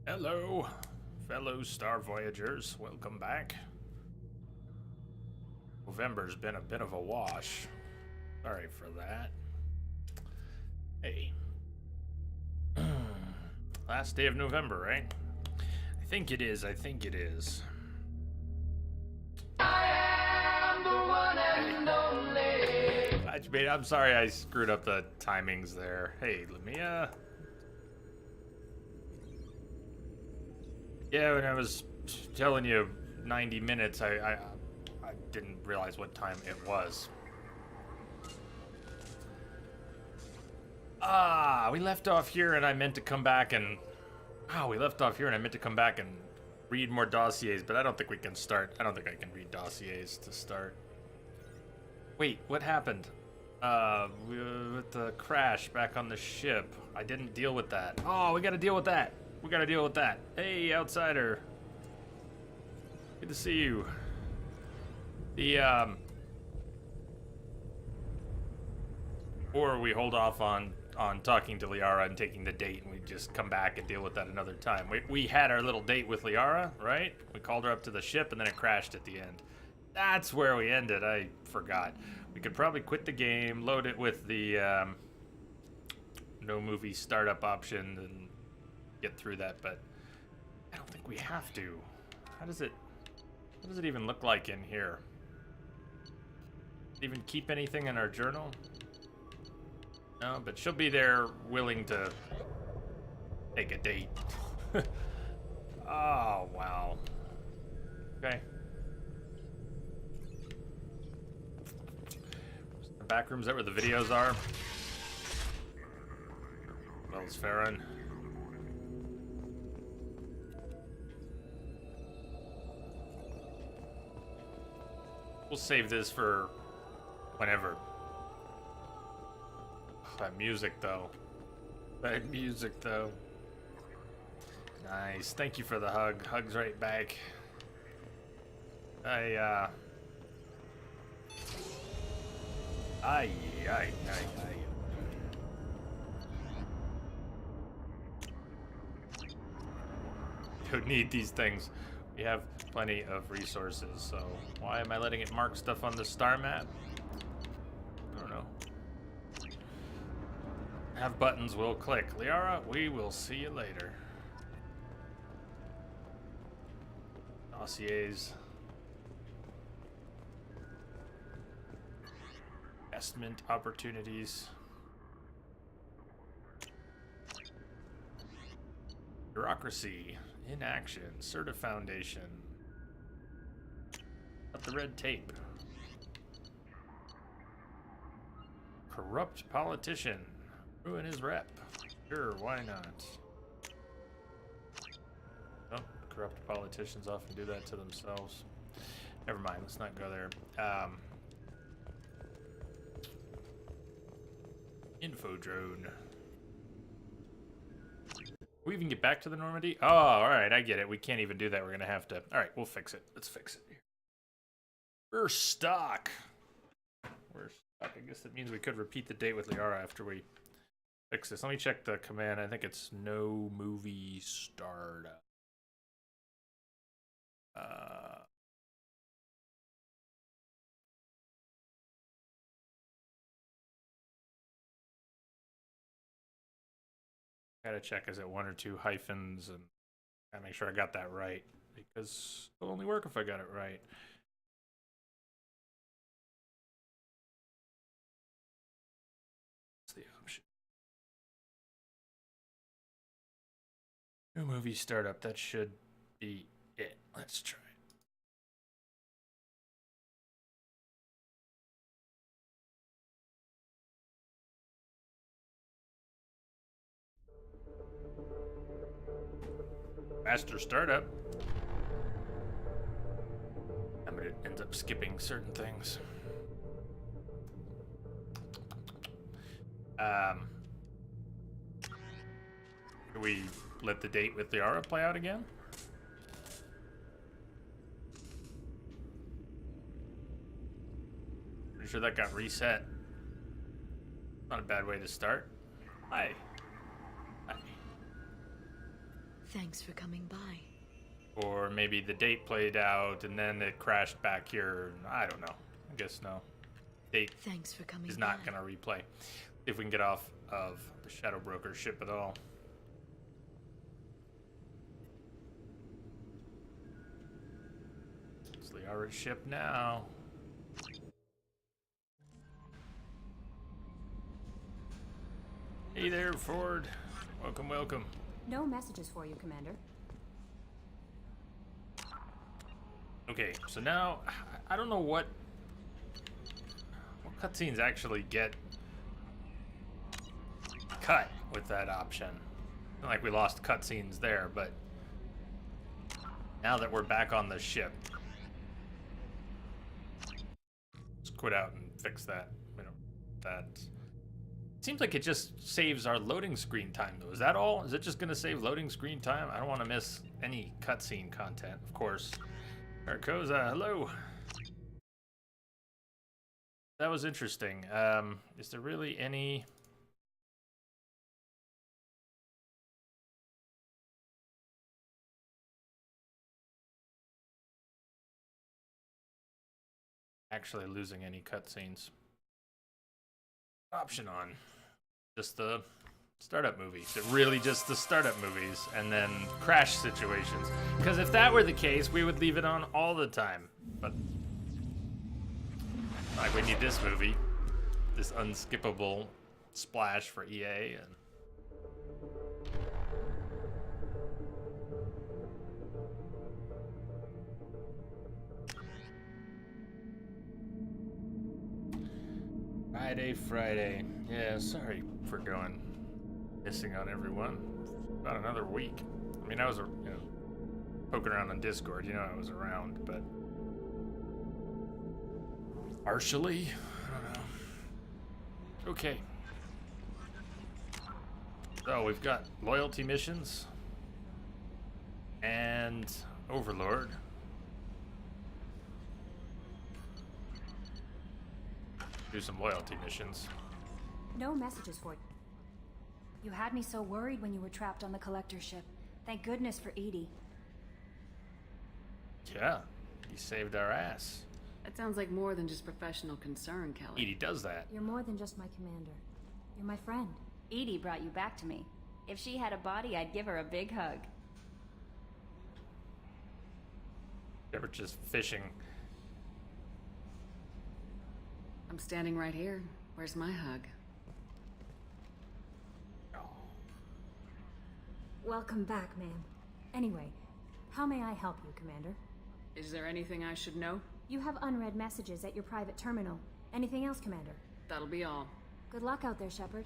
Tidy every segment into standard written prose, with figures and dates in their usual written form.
Hello, fellow Star Voyagers. Welcome back. November's been a bit of a wash. Sorry for that. Hey. Last day of November, right? I think it is. I'm sorry I screwed up the timings there. Hey, let me, Yeah, when I was telling you 90 minutes, I didn't realize what time it was. We left off here and I meant to come back and... we left off here and I meant to come back and read more dossiers, but I don't think we can start. I don't think I can read dossiers to start. Wait, what happened? With the crash back on the ship. I didn't deal with that. Oh, we gotta deal with that. Hey, outsider. Good to see you. Or we hold off on talking to Liara and taking the date, and we just come back and deal with that another time. We had our little date with Liara, right? We called her up to the ship, and then it crashed at the end. That's where we ended. I forgot. We could probably quit the game, load it with the no movie startup option, and get through that. But I don't think we have to. What does it even look like in here? Even keep anything in our journal? No, but she'll be there willing to take a date. Oh, wow. Okay. The back room's that where the videos are? Well, it's Farron. We'll save this for whenever. That music, though. Nice. Thank you for the hug. Hugs right back. Aye. Don't need these things. We have plenty of resources, so why am I letting it mark stuff on the star map? I don't know. Have buttons will click. Liara, we will see you later. Dossiers. Investment opportunities. Bureaucracy. In action. Certa Foundation. Got the red tape. Corrupt politician. Ruin his rep. Sure, why not? Oh, corrupt politicians often do that to themselves. Never mind, let's not go there. Info drone. We even get back to the Normandy? Oh, alright, I get it. We can't even do that. We're gonna have to... Alright, we'll fix it. Let's fix it. We're stuck. I guess that means we could repeat the date with Liara after we fix this. Let me check the command. I think it's no movie startup. Gotta check, is it one or two hyphens, and gotta make sure I got that right, because it'll only work if I got it right. What's the option? New movie startup, that should be it. Let's try it. Master startup. But it ends up skipping certain things. Do we let the date with Liara play out again? Pretty sure that got reset. Not a bad way to start. Hi. Hi. Thanks for coming by. Or maybe the date played out and then it crashed back here. I don't know. I guess no. Date Thanks for coming is not by. going to replay. If we can get off of the Shadow Broker ship at all. It's Liara's ship now. Hey there, Ford. Welcome, welcome. No messages for you, Commander. Okay, so now I don't know what cutscenes actually get cut with that option. Not like we lost cutscenes there, but now that we're back on the ship, let's quit out and fix that. We don't that. Seems like it just saves our loading screen time, though. Is that all? Is it just gonna save loading screen time? I don't want to miss any cutscene content, of course. Carcosa, hello. That was interesting. Is there really any? Actually losing any cutscenes. Option on. Just the startup movies. It really just the startup movies and then crash situations. Because if that were the case, we would leave it on all the time. But like we need this movie, this unskippable splash for EA and Friday. Yeah, sorry for going missing on everyone. About another week. I mean, I was, poking around on Discord. I was around, but partially, I don't know. Okay. So we've got loyalty missions and Overlord. Do some loyalty missions. No messages for you. You had me so worried when you were trapped on the collector ship. Thank goodness for Edie. Yeah, he saved our ass. That sounds like more than just professional concern, Kelly. Edie does that. You're more than just my commander. You're my friend. Edie brought you back to me. If she had a body, I'd give her a big hug. They were just fishing. I'm standing right here. Where's my hug? Welcome back, ma'am. Anyway, how may I help you, Commander? Is there anything I should know? You have unread messages at your private terminal. Anything else, Commander? That'll be all. Good luck out there, Shepard.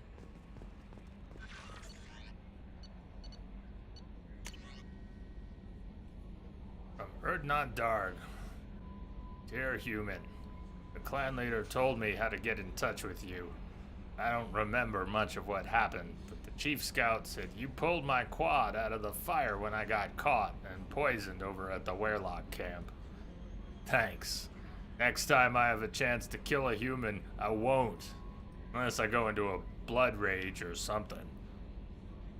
From Erdnot Darg. Dear human, the clan leader told me how to get in touch with you. I don't remember much of what happened, but the chief scout said you pulled my quad out of the fire when I got caught and poisoned over at the Werelock camp. Thanks. Next time I have a chance to kill a human, I won't. Unless I go into a blood rage or something.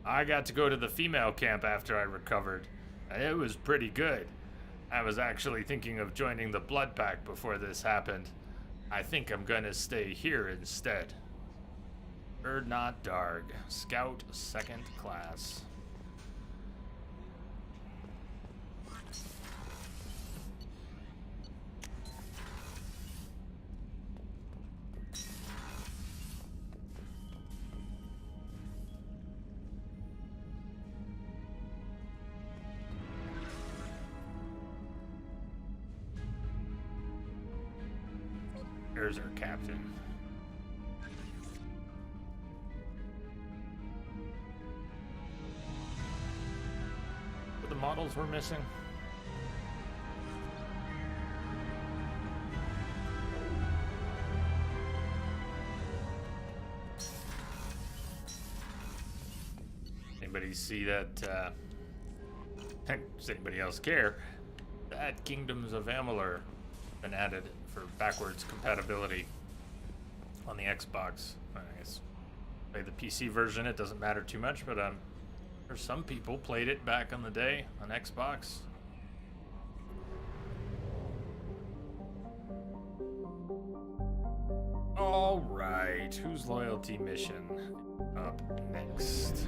I got to go to the female camp after I recovered, and it was pretty good. I was actually thinking of joining the Blood Pack before this happened. I think I'm gonna stay here instead. Erdnot Darg, Scout 2nd Class. There's our captain. What the models we're missing? Anybody see that? Does anybody else care? That Kingdoms of Amalur been added for backwards compatibility on the Xbox. I guess play the PC version. It doesn't matter too much, but Or some people played it back on the day on Xbox. All right, whose loyalty mission up next?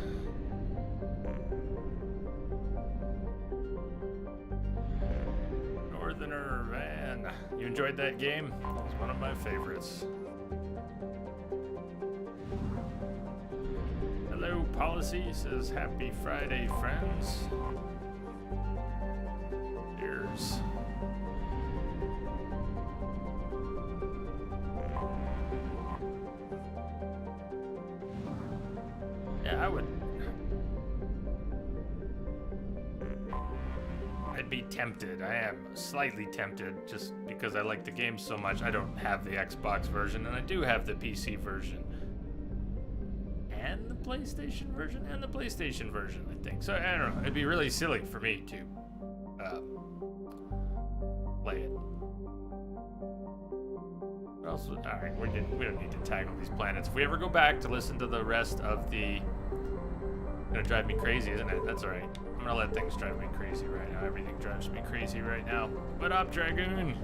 Northerner Van. You enjoyed that game? It was one of my favorites. Hello, Policy says happy Friday, friends. Cheers. Yeah, I'd be tempted. I am slightly tempted just because I like the game so much. I don't have the Xbox version, and I do have the PC version. And the PlayStation version, I think. So, I don't know. It'd be really silly for me to play it. But also, alright, we don't need to tackle these planets. If we ever go back to listen to the rest of the... It's gonna drive me crazy, isn't it? That's alright. I'm gonna let things drive me crazy right now. Everything drives me crazy right now. What up, Dragoon?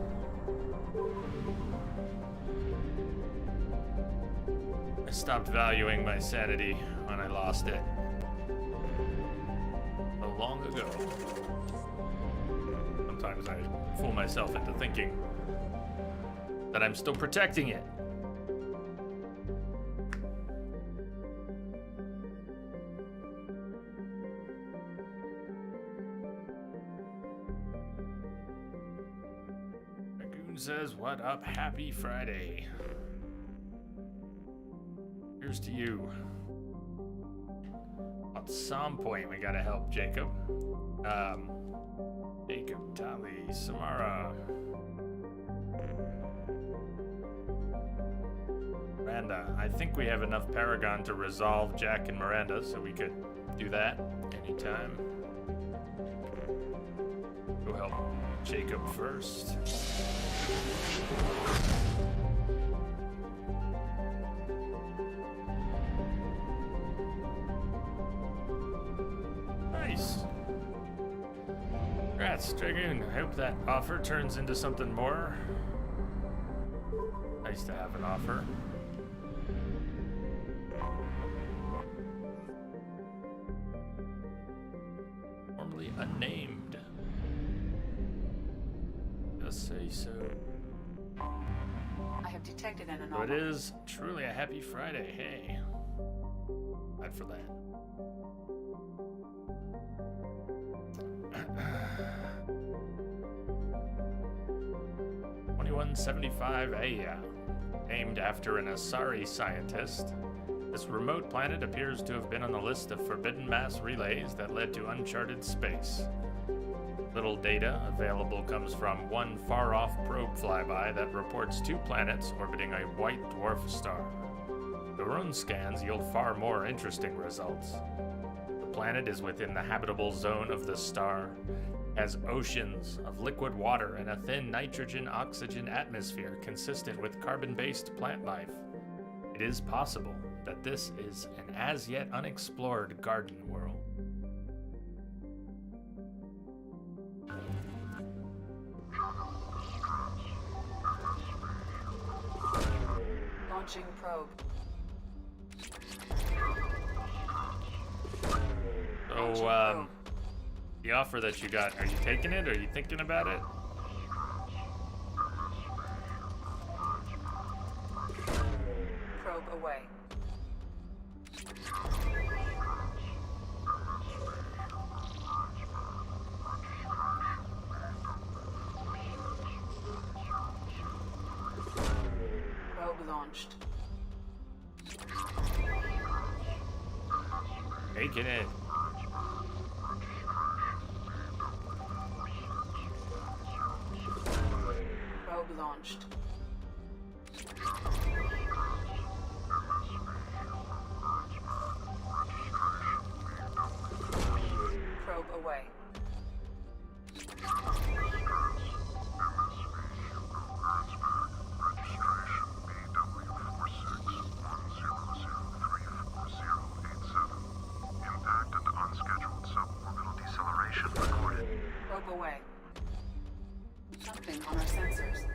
I stopped valuing my sanity when I lost it. So long ago. Sometimes I fool myself into thinking that I'm still protecting it. Dragoon says, what up? Happy Friday. Here's to you. At some point, we gotta help Jacob. Jacob, Tali, Samara. Miranda. I think we have enough Paragon to resolve Jack and Miranda, so we could do that anytime. Go help Jacob first. Nice. Congrats, Dragoon. I hope that offer turns into something more. Nice to have an offer. Formerly unnamed. Just say so. I have detected an So anomaly. it is truly a happy Friday. Hey. Glad for that. 2175A, named after an Asari scientist. This remote planet appears to have been on the list of forbidden mass relays that led to uncharted space. Little data available comes from one far-off probe flyby that reports 2 planets orbiting a white dwarf star. Their own scans yield far more interesting results. The planet is within the habitable zone of the star, has oceans of liquid water and a thin nitrogen-oxygen atmosphere consistent with carbon-based plant life. It is possible that this is an as-yet unexplored garden world. Launching probe. So, the offer that you got, are you taking it? Are you thinking about it? Probe away. Probe launched. Taking it. Probe launched. Probe away. Impacted unscheduled. Slip away. Something on our sensors.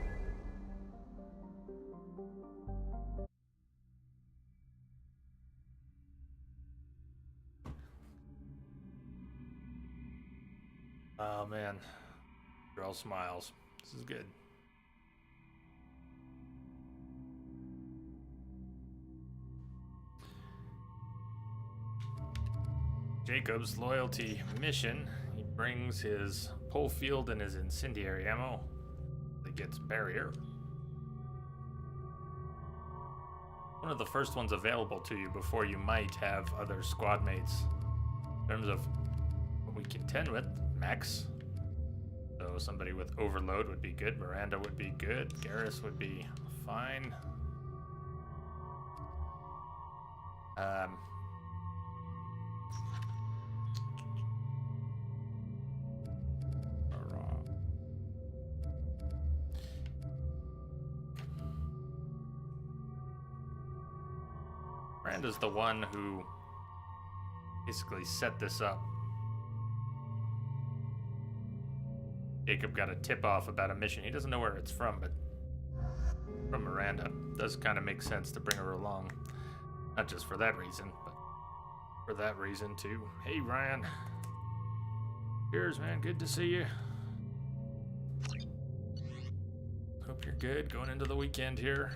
Oh man, girl smiles. This is good. Jacob's loyalty mission. He brings his pole field and his incendiary ammo. He gets barrier. One of the first ones available to you before you might have other squad mates. In terms of what we contend with, Max. So somebody with overload would be good. Miranda would be good. Garrus would be fine. Miranda's the one who basically set this up. Jacob got a tip off about a mission. He doesn't know where it's from, but from Miranda. Does kind of make sense to bring her along. Not just for that reason, but for that reason too. Hey Ryan. Cheers, man. Good to see you. Hope you're good going into the weekend here.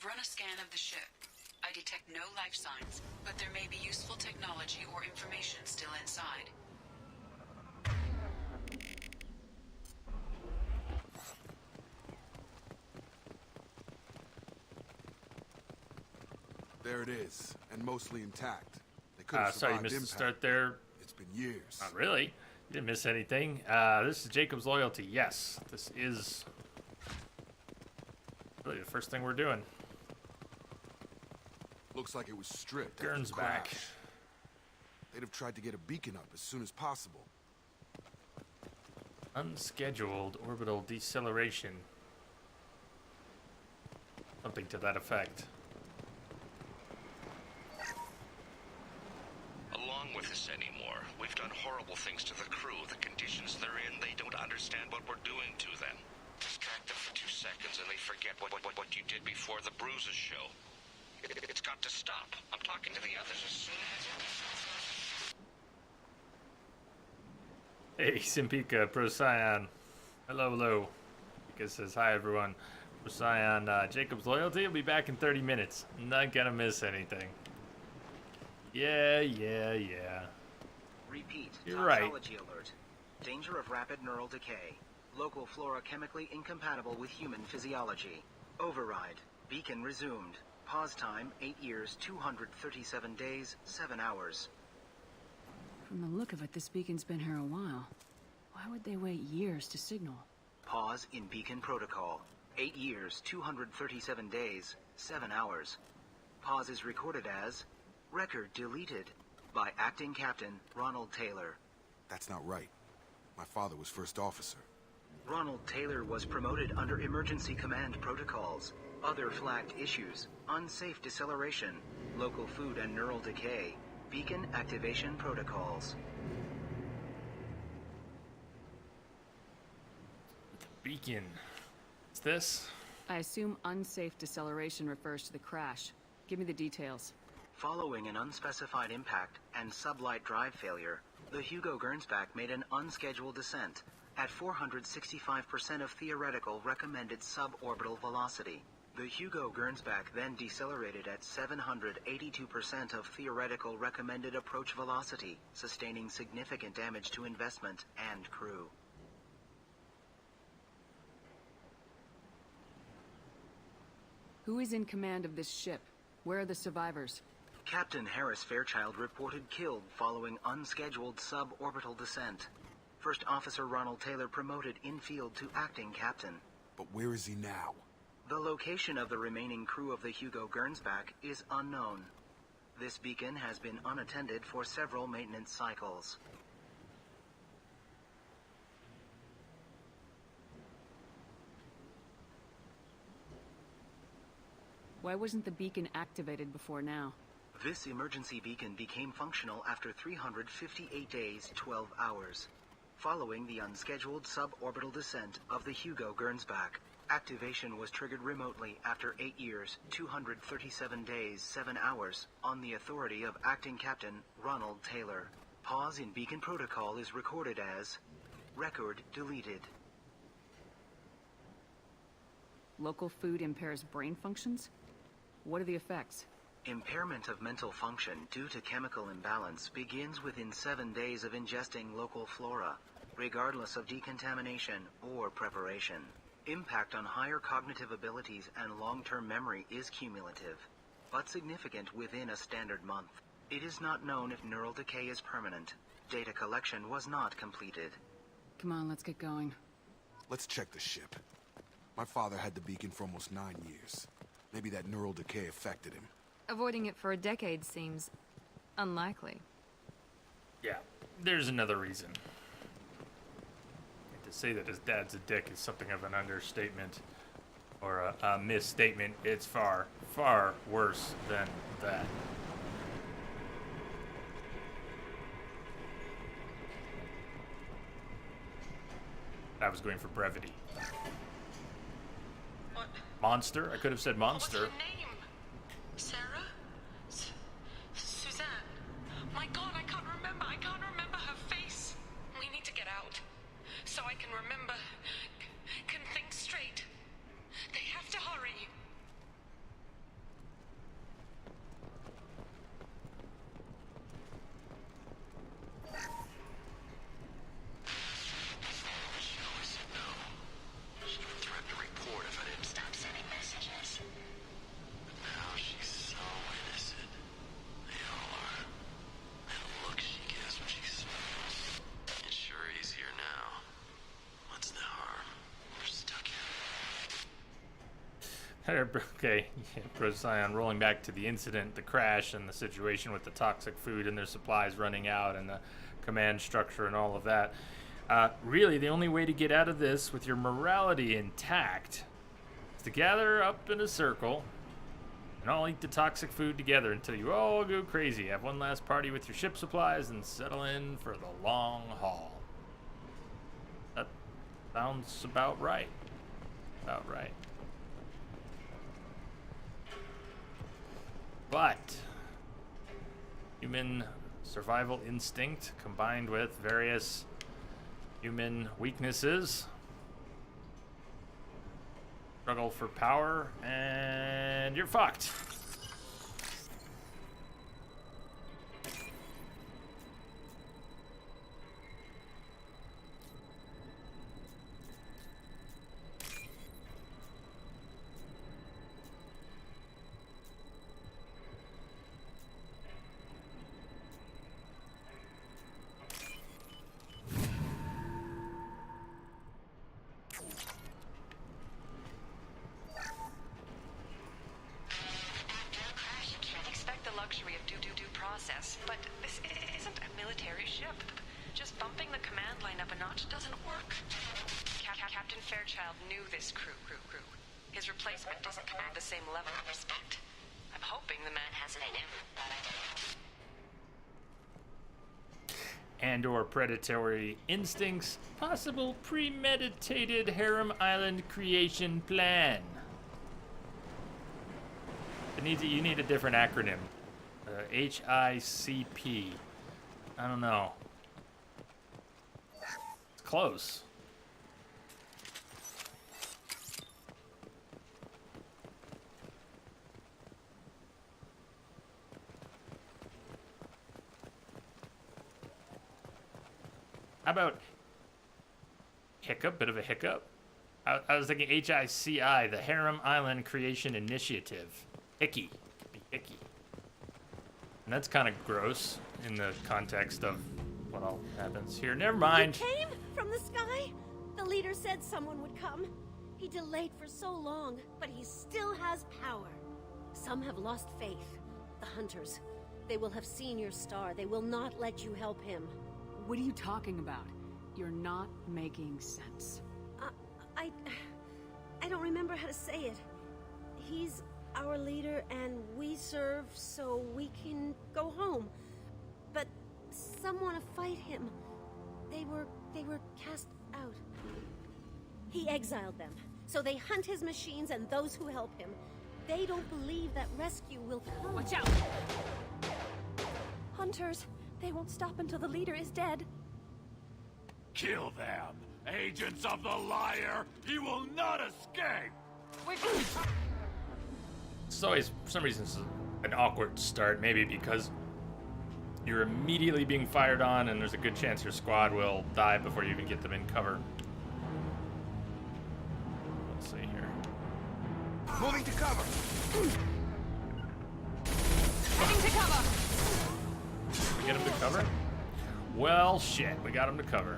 Run a scan of the ship. I detect no life signs, but there may be useful technology or information still inside. There it is, and mostly intact. They could have sorry, you survived missed the impact. start there. It's been years. Not really. You didn't miss anything. This is Jacob's loyalty. Yes, this is really the first thing we're doing. Looks like it was stripped. after Gurn's the back. crash. They'd have tried to get a beacon up as soon as possible. Unscheduled orbital deceleration. Something to that effect. Along with this anymore. We've done horrible things to the crew. The conditions they're in, they don't understand what we're doing to them. Distract them for 2 seconds and they forget what you did before the bruises show. It's got to stop. I'm talking to the others as soon as... Hey, Simpika, Procyon. Hello, hello. Pika says, hi, everyone. Procyon, Jacob's loyalty will be back in 30 minutes. Not gonna miss anything. Yeah. Repeat. You're right. Toxology alert. Danger of rapid neural decay. Local flora chemically incompatible with human physiology. Override. Beacon resumed. Pause time, 8 years, 237 days, 7 hours. From the look of it, this beacon's been here a while. Why would they wait years to signal? Pause in beacon protocol. 8 years, 237 days, 7 hours. Pause is recorded as record deleted by Acting Captain Ronald Taylor. That's not right. My father was first officer. Ronald Taylor was promoted under emergency command protocols. Other flagged issues: unsafe deceleration, local food and neural decay, beacon activation protocols. Beacon. What's this? I assume unsafe deceleration refers to the crash. Give me the details. Following an unspecified impact and sublight drive failure, the Hugo Gernsback made an unscheduled descent at 465% of theoretical recommended suborbital velocity. The Hugo Gernsback then decelerated at 782% of theoretical recommended approach velocity, sustaining significant damage to investment and crew. Who is in command of this ship? Where are the survivors? Captain Harris Fairchild reported killed following unscheduled suborbital descent. First Officer Ronald Taylor promoted in-field to acting captain. But where is he now? The location of the remaining crew of the Hugo Gernsback is unknown. This beacon has been unattended for several maintenance cycles. Why wasn't the beacon activated before now? This emergency beacon became functional after 358 days, 12 hours. Following the unscheduled suborbital descent of the Hugo Gernsback, activation was triggered remotely after 8 years, 237 days, 7 hours, on the authority of Acting Captain Ronald Taylor. Pause in beacon protocol is recorded as record deleted. Local food impairs brain functions? What are the effects? Impairment of mental function due to chemical imbalance begins within 7 days of ingesting local flora, regardless of decontamination or preparation. Impact on higher cognitive abilities and long-term memory is cumulative, but significant within a standard month. It is not known if neural decay is permanent. Data collection was not completed. Come on, let's get going. Let's check the ship. My father had the beacon for almost 9 years. Maybe that neural decay affected him. Avoiding it for a decade seems unlikely. Yeah, there's another reason. To say that his dad's a dick is something of an understatement or a misstatement. It's far, far worse than that. I was going for brevity. What? Monster? I could have said monster. What's her name? Sarah? Suzanne? My God, I can't remember. I can't remember her face. We need to get out. So I can remember. Can think straight. They have to hurry. She would threaten to report if I didn't stop sending messages. But now she's so innocent. They all are. That look she gives when she smiles. It's sure easier now. What's the harm? We're stuck here. Okay, Procyon, rolling back to the incident, the crash, and the situation with the toxic food and their supplies running out and the command structure and all of that. Really, the only way to get out of this with your morality intact is to gather up in a circle and all eat the toxic food together until you all go crazy. Have one last party with your ship supplies and settle in for the long haul. That sounds about right. About right. But human survival instinct combined with various human weaknesses, struggle for power, and you're fucked. Process, but this isn't a military ship. Just bumping the command line up a notch doesn't work. Captain Fairchild knew this crew. His replacement doesn't command the same level of respect. I'm hoping the man has it in him. And or predatory instincts, possible premeditated Harem Island creation plan. You need a different acronym. HICP. I don't know. It's close. How about hiccup? Bit of a hiccup. I was thinking HICI, the Harem Island Creation Initiative. Hickey. Could be hickey. And that's kind of gross in the context of what all happens here. Never mind. You came from the sky? The leader said someone would come. He delayed for so long, but he still has power. Some have lost faith. The hunters. They will have seen your star. They will not let you help him. What are you talking about? You're not making sense. I don't remember how to say it. He's our leader and we serve so we can go home. But some want to fight him. They were cast out. He exiled them. So they hunt his machines and those who help him. They don't believe that rescue will come. Watch out! Hunters, they won't stop until the leader is dead. Kill them! Agents of the liar! He will not escape! It's always, for some reason, it's an awkward start. Maybe because you're immediately being fired on and there's a good chance your squad will die before you even get them in cover. Let's see here. Moving to cover. Heading to cover! We get him to cover? Well, shit, we got him to cover.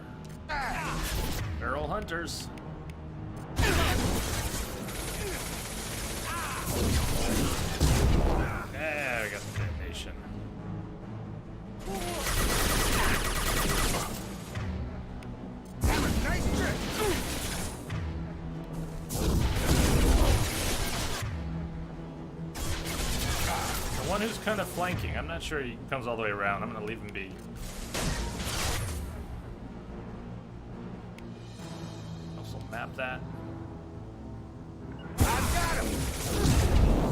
Feral hunters. Yeah, we got the detonation. Nice trick. The one who's kind of flanking, I'm not sure he comes all the way around. I'm gonna leave him be. Also map that. I got him.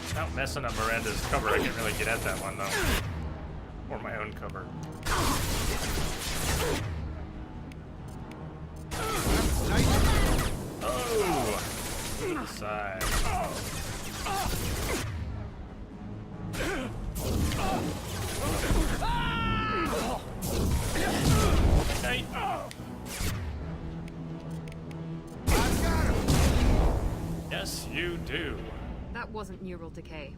Without messing up Miranda's cover, I can't really get at that one though. Or my own cover. Oh! To the side. Hey! Yes, you do. That wasn't neural decay.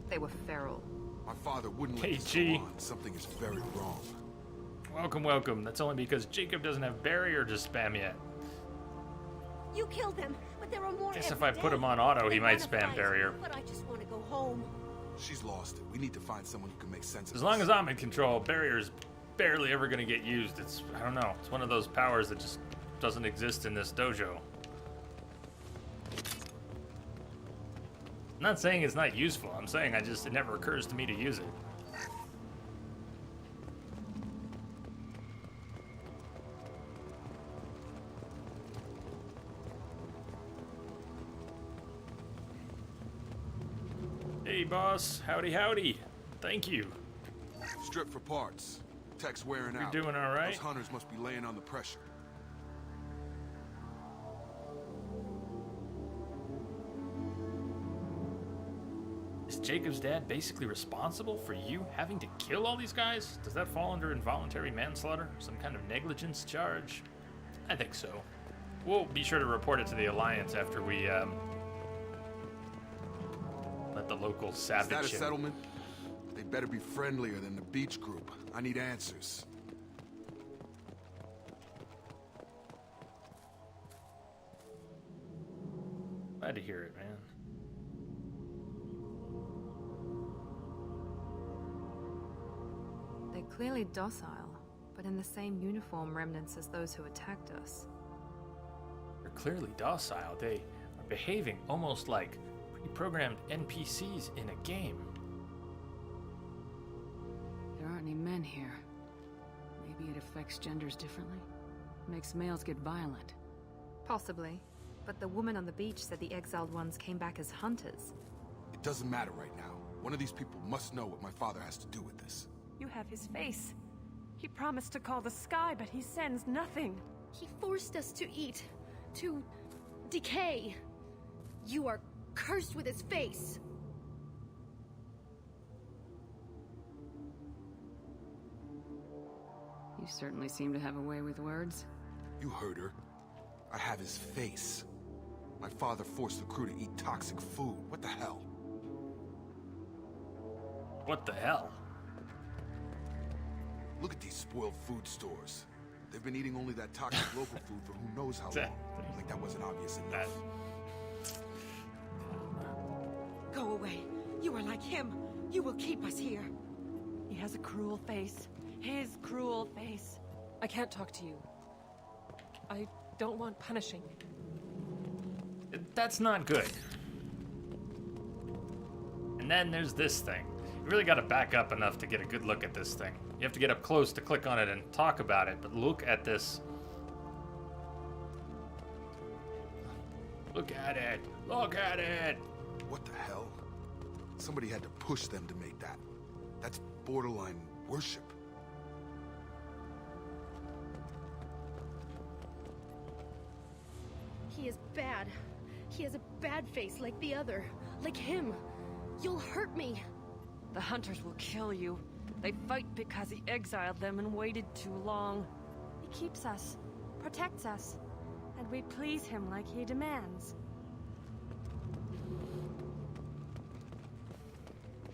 They were feral. My father wouldn't let Hey, this G. go on. Something is very wrong. Welcome, welcome. That's only because Jacob doesn't have barrier to spam yet. You killed them, but there are more. Guess if every I put day. him on auto, he They might wanna spam fight, barrier. But I just want to go home. She's lost it. We need to find someone who can make sense of As long this. as I'm in control, barrier's barely ever gonna get used. It's, I don't know, it's one of those powers that just doesn't exist in this dojo. I'm not saying it's not useful. I'm saying it never occurs to me to use it. Hey, boss. Howdy, howdy. Thank you. Strip for parts. Tech's wearing You're out. doing all right? Those hunters must be laying on the pressure. Is Jacob's dad basically responsible for you having to kill all these guys? Does that fall under involuntary manslaughter? Some kind of negligence charge? I think so. We'll be sure to report it to the Alliance after we, let the local Is that a savage in. settlement? They better be friendlier than the beach group. I need answers. Glad to hear it, man. They're clearly docile, but in the same uniform remnants as those who attacked us. They're clearly docile. They are behaving almost like pre-programmed NPCs in a game. There aren't any men here. Maybe it affects genders differently. Makes males get violent. Possibly. But the woman on the beach said the exiled ones came back as hunters. It doesn't matter right now. One of these people must know what my father has to do with this. You have his face. He promised to call the sky, but he sends nothing. He forced us to eat, to decay. You are cursed with his face. You certainly seem to have a way with words. You heard her. I have his face. My father forced the crew to eat toxic food. What the hell? What the hell? Look at these spoiled food stores. They've been eating only that toxic local food for who knows how long. Like that wasn't obvious enough. Go away. You are like him. You will keep us here. He has a cruel face. His cruel face. I can't talk to you. I don't want punishing. That's not good. And then there's this thing. You really got to back up enough to get a good look at this thing. You have to get up close to click on it and talk about it, but look at this. Look at it. Look at it. What the hell? Somebody had to push them to make that. That's borderline worship. He is bad. He has a bad face like the other. Like him. You'll hurt me. The hunters will kill you. They fight because he exiled them and waited too long. He keeps us, protects us, and we please him like he demands.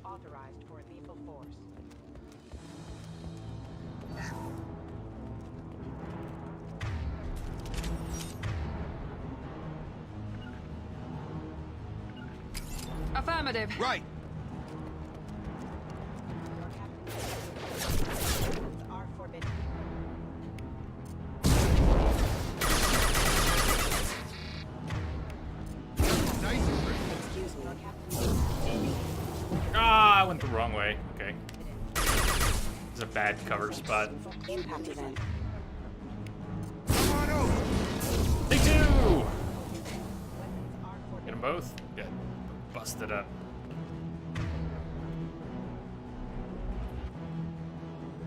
Authorized for lethal force. Affirmative. Right. Are forbidden. Excuse me, Captain. Ah, I went the wrong way. Okay. It's a bad cover spot. Impact event. Take two! Get them both? Good. Busted up.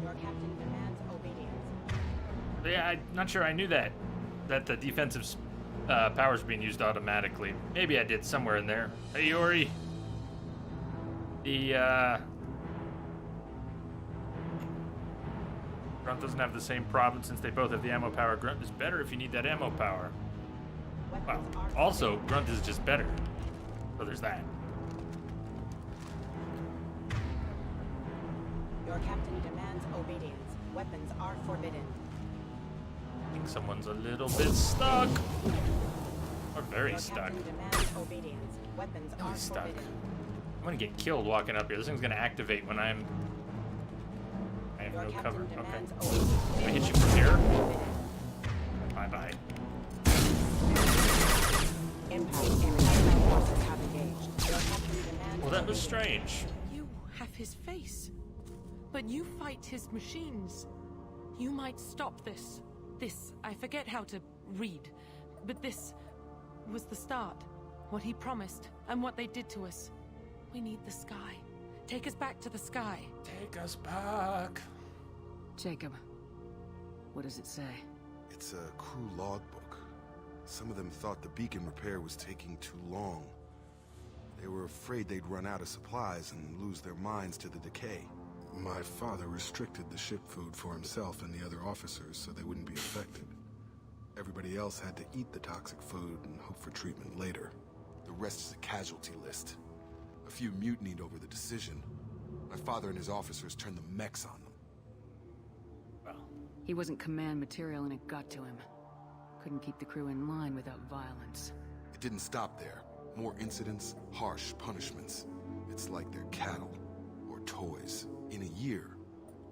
Your captain demands obedience. Yeah, I'm not sure I knew that. That the defensive powers being used automatically. Maybe I did somewhere in there. Hey, Yori. The, Grunt doesn't have the same problem since they both have the ammo power. Grunt is better if you need that ammo power. Wow. Also, Grunt is just better. So there's that. Your captain demands obedience. Weapons are forbidden. I think someone's a little bit stuck. Or very Your stuck. captain demands obedience. Weapons No, are he's stuck. forbidden. I'm gonna get killed walking up here. This thing's gonna activate when I have Your no captain cover. Okay. demands obedience. Can I hit you from here? Bye-bye. Impact international forces have engaged. Your captain demands Well, that was obedience. strange. You have his face. But you fight his machines. You might stop this. This, I forget how to read. But this was the start. What he promised, and what they did to us. We need the sky. Take us back to the sky. Take us back. Jacob, what does it say? It's a crew logbook. Some of them thought the beacon repair was taking too long. They were afraid they'd run out of supplies and lose their minds to the decay. My father restricted the ship food for himself and the other officers so they wouldn't be affected. Everybody else had to eat the toxic food and hope for treatment later. The rest is a casualty list. A few mutinied over the decision. My father and his officers turned the mechs on them. He wasn't command material and it got to him. Couldn't keep the crew in line without violence. It didn't stop there. More incidents, harsh punishments. It's like they're cattle or toys. In a year,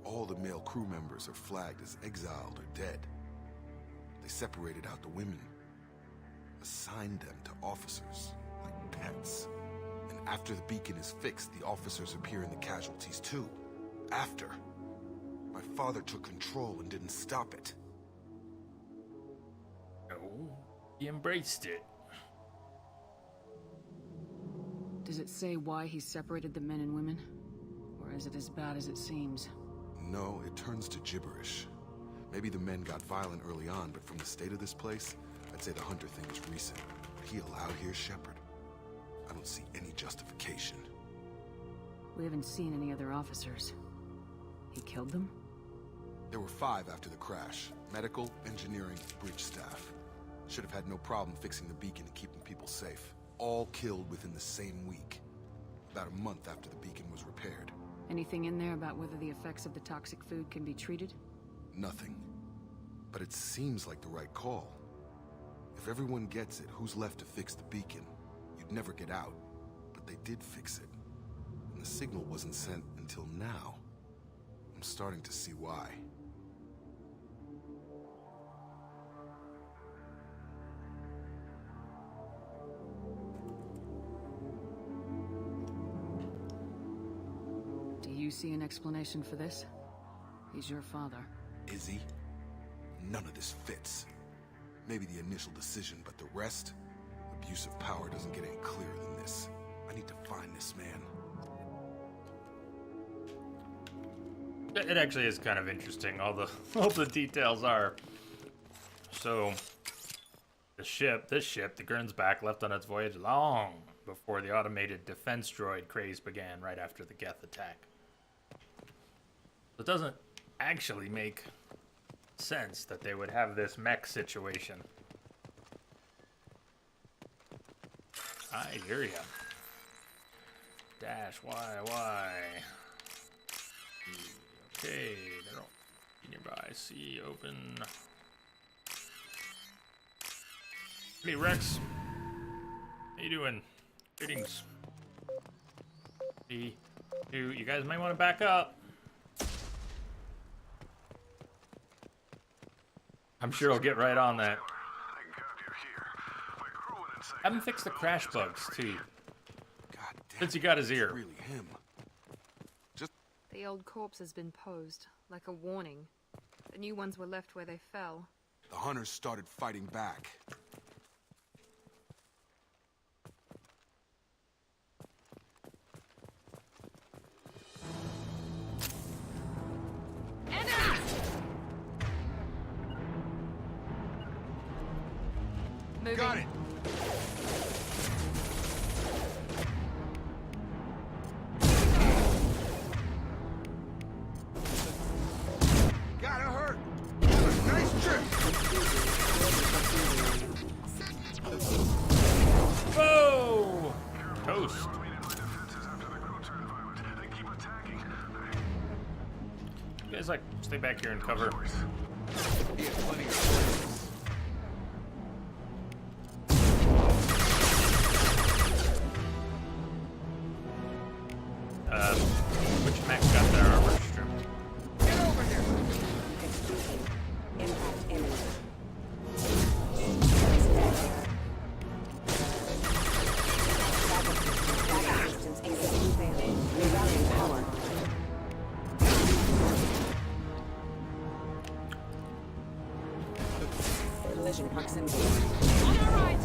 all the male crew members are flagged as exiled or dead. They separated out the women, assigned them to officers like pets. And after the beacon is fixed, the officers appear in the casualties too. After. My father took control and didn't stop it. No, he embraced it. Does it say why he separated the men and women? Or is it as bad as it seems? No, it turns to gibberish. Maybe the men got violent early on, but from the state of this place, I'd say the Hunter thing is recent. What he allowed here, Shepard? I don't see any justification. We haven't seen any other officers. He killed them? There were 5 after the crash. Medical, engineering, bridge staff. Should have had no problem fixing the beacon and keeping people safe. All killed within the same week. About a month after the beacon was repaired. Anything in there about whether the effects of the toxic food can be treated? Nothing. But it seems like the right call. If everyone gets it, who's left to fix the beacon? You'd never get out. But they did fix it. And the signal wasn't sent until now. I'm starting to see why. Do you see an explanation for this? He's your father. Is he? None of this fits. Maybe the initial decision, but the rest? Abuse of power doesn't get any clearer than this. I need to find this man. It actually is kind of interesting. All the details are. So, this ship, the Gernsback, left on its voyage long before the automated defense droid craze began, right after the Geth attack. It doesn't actually make sense that they would have this mech situation. I hear ya. Dash, Y. Okay, they don't be nearby. C, open. Hey, Rex. How you doing? Greetings. You guys might want to back up. I'm sure I'll get right on that. Have him fix the crash bugs, too. Since you got his ear. Really him. The old corpse has been posed, like a warning. The new ones were left where they fell. The hunters started fighting back. Moving. Got it. Gotta hurt. Nice trip. Whoa! Toast. You guys, like, stay back here and cover. Yeah, plenty of Which mech got their armor stripped? Get over here! Impact imminent. Backup systems increasing failing. Rerouting power. Collision proximity. On our right!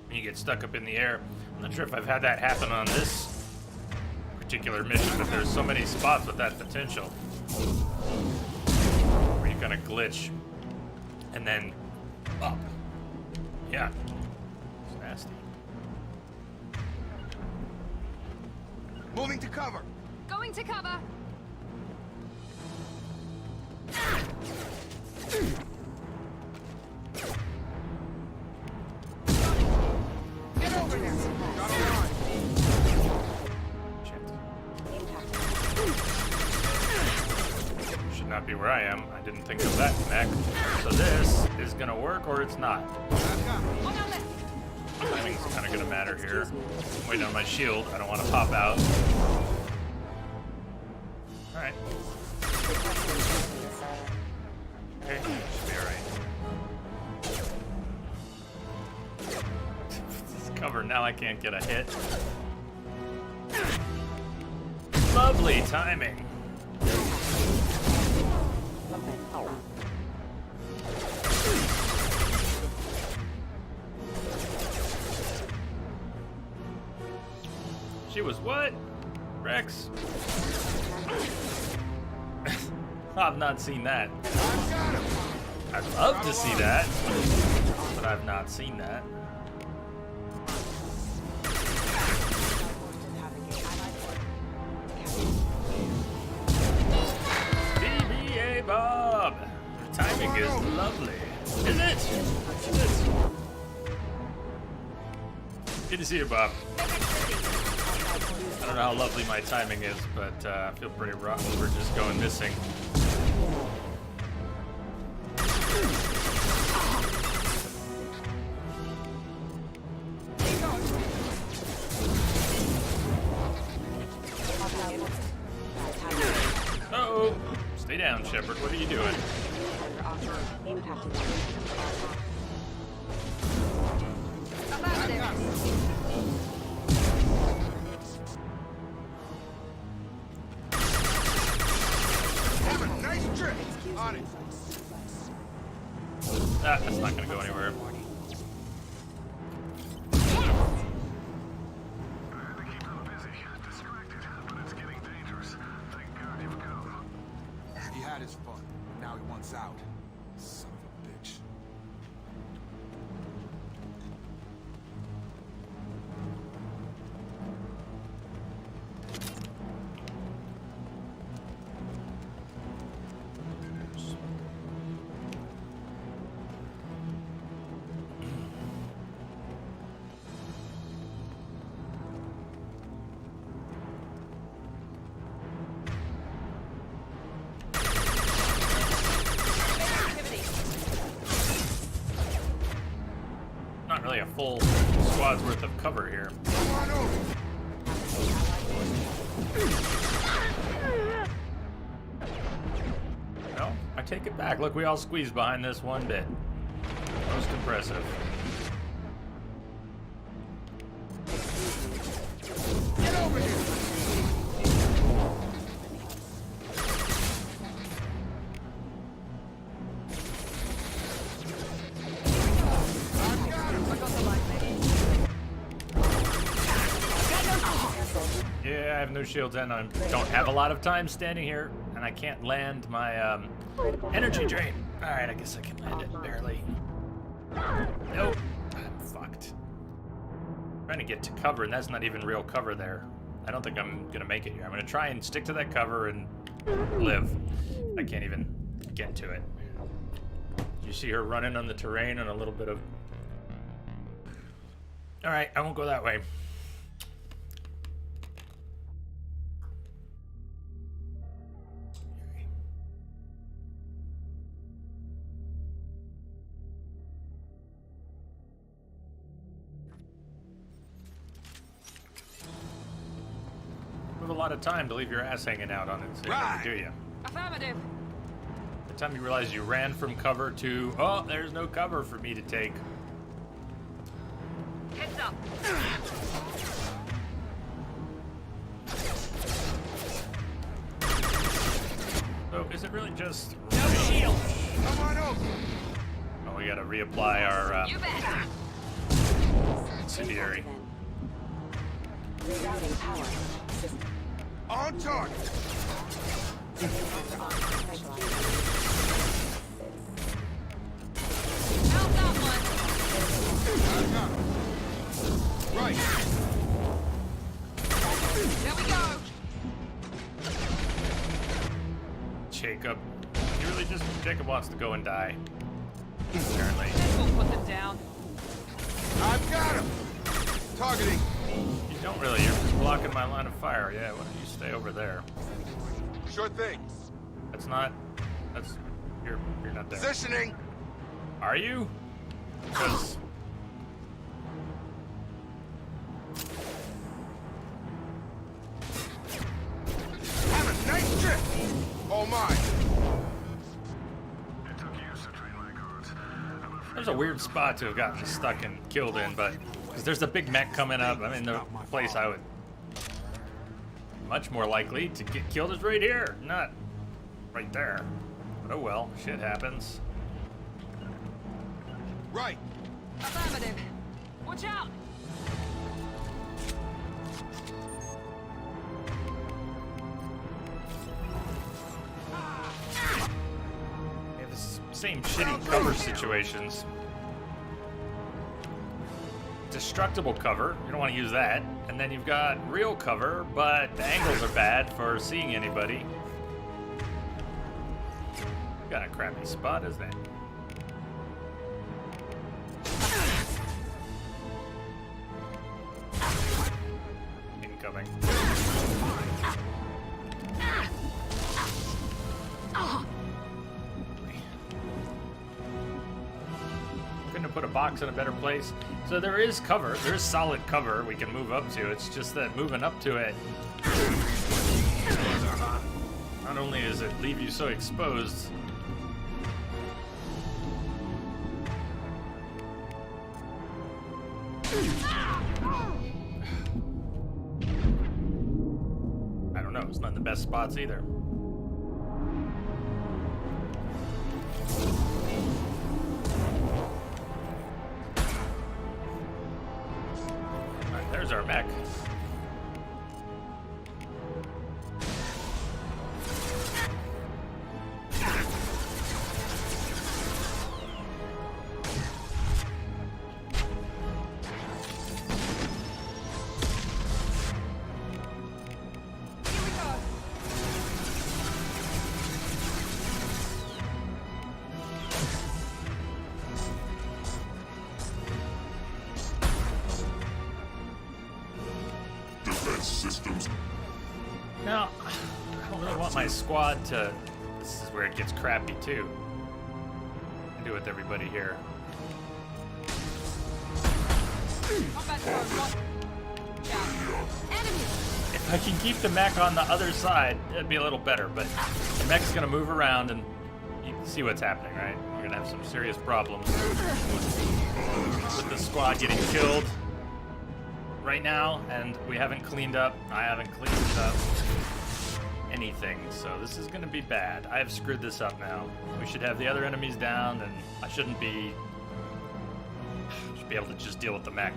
You get stuck up in the air. I'm not sure if I've had that happen on this particular mission, but there's so many spots with that potential where you kind of glitch and then up. Yeah, it's nasty. moving to cover. Going to cover. Get over here. Should not be where I am. I didn't think of that neck. So this is gonna work or it's not. Timing's kind of gonna matter here. I'm waiting on my shield. I don't want to pop out. All right. Okay, should be all right. This is covered. Now I can't get a hit. Lovely timing. She was what? Rex? I've not seen that. I'd love to see that, but I've not seen that. BBA Bob! The timing is lovely. Is it? Is it? Good to see you, Bob. I don't know how lovely my timing is, but I feel pretty rough for just going missing. Uh-oh. Stay down, Shepard. What are you doing? Nice trick. On it. Ah, that's not gonna go anywhere. He had his fun. Now he wants out. Son of a bitch. Not really a full squad's worth of cover here. No, I take it back. Look, we all squeezed behind this one bit. Most impressive. Get over here. Yeah, I have no shields and I don't have a lot of time standing here, and I can't land my energy drain. All right, I guess I can land it barely. Nope, I'm fucked. Trying to get to cover, and that's not even real cover there. I don't think I'm gonna make it here. I'm gonna try and stick to that cover and live. I can't even get to it. You see her running on the terrain and a little bit of... All right, I won't go that way. A lot of time to leave your ass hanging out on it, right. Do you? Affirmative. The time you realize you ran from cover to, oh, there's no cover for me to take. Heads up. So is it really just no shield? Come on over. Oh, we gotta reapply our you bet. incendiary. Rerouting power. On target. How's that one? Right. There we go. Jacob. You really just... Jacob wants to go and die. Apparently. We'll put them down. I've got him. Targeting. You don't really. You're just blocking my line of fire. Yeah, why don't you stay over there? Sure thing. That's not... That's... You're not there. Positioning. Are you? Because... Have a nice trip. All mine. That was a weird spot to have gotten stuck and killed in, but... Because there's a big mech coming up. I mean, the place I would... Much more likely to get killed is right here, not right there. But oh well, shit happens. Right. Affirmative. Watch out. We have same shitty cover situations. Destructible cover, you don't want to use that. And then you've got real cover, but the angles are bad for seeing anybody. Got a crappy spot, isn't it? Incoming. Couldn't have put a box in a better place. So there is cover. There is solid cover we can move up to. It's just that moving up to it, not only does it leave you so exposed, I don't know, it's not in the best spots either. Alright, there's our mech. Systems. Now, I don't really want my squad to... This is where it gets crappy, too. I do with everybody here. If I can keep the mech on the other side, it'd be a little better, but the mech's gonna move around and you can see what's happening, right? We're gonna have some serious problems with the squad getting killed right now, and we haven't cleaned up. I haven't cleaned up anything, so this is gonna be bad. I have screwed this up now. We should have the other enemies down, and I should be able to just deal with the mech.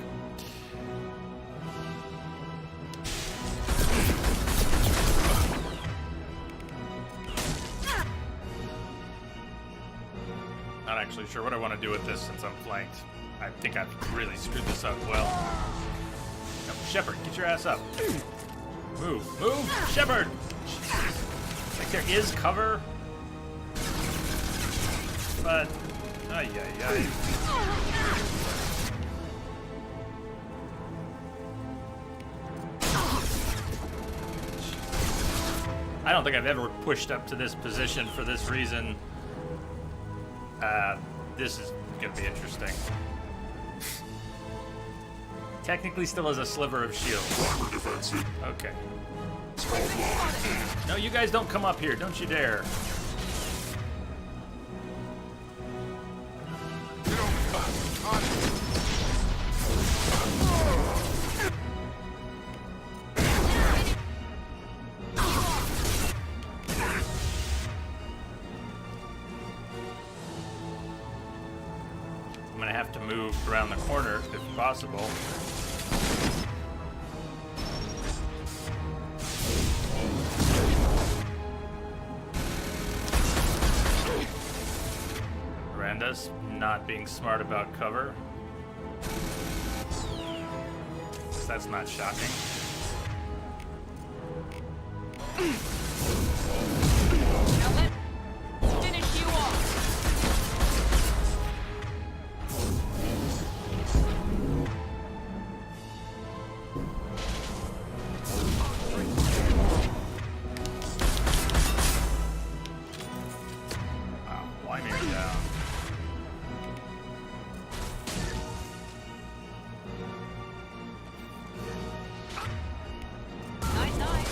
Not actually sure what I want to do with this since I'm flanked. I think I've really screwed this up well. No, Shepard, get your ass up. Move, move, Shepard! Like there is cover, but ay. I don't think I've ever pushed up to this position for this reason. This is gonna be interesting. Technically still has a sliver of shield. Okay. No, you guys don't come up here. Don't you dare. I'm gonna have to move around the corner if possible. Miranda's not being smart about cover. That's not shocking. Now let's finish you off. Wow, why me down? Night.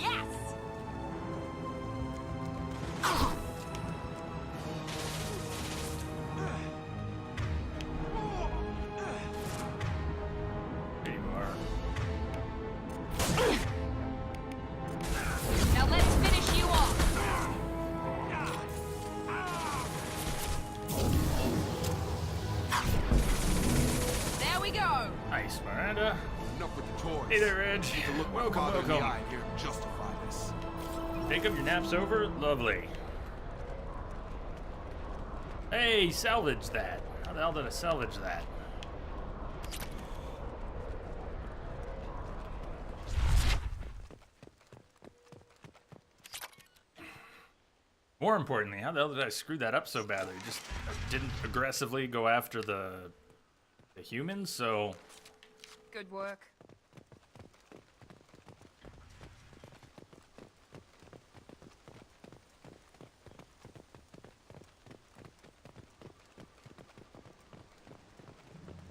Yes. There you are. Now let's finish you off. There we go. Nice, Miranda. Enough with the toys. Hey there, Edge. Take a look my Welcome, father in the welcome. eye here and justify this. Jacob, your nap's over? Lovely. Hey, salvage that. How the hell did I salvage that? More importantly, how the hell did I screw that up so badly? Just didn't aggressively go after the humans, so... Good work.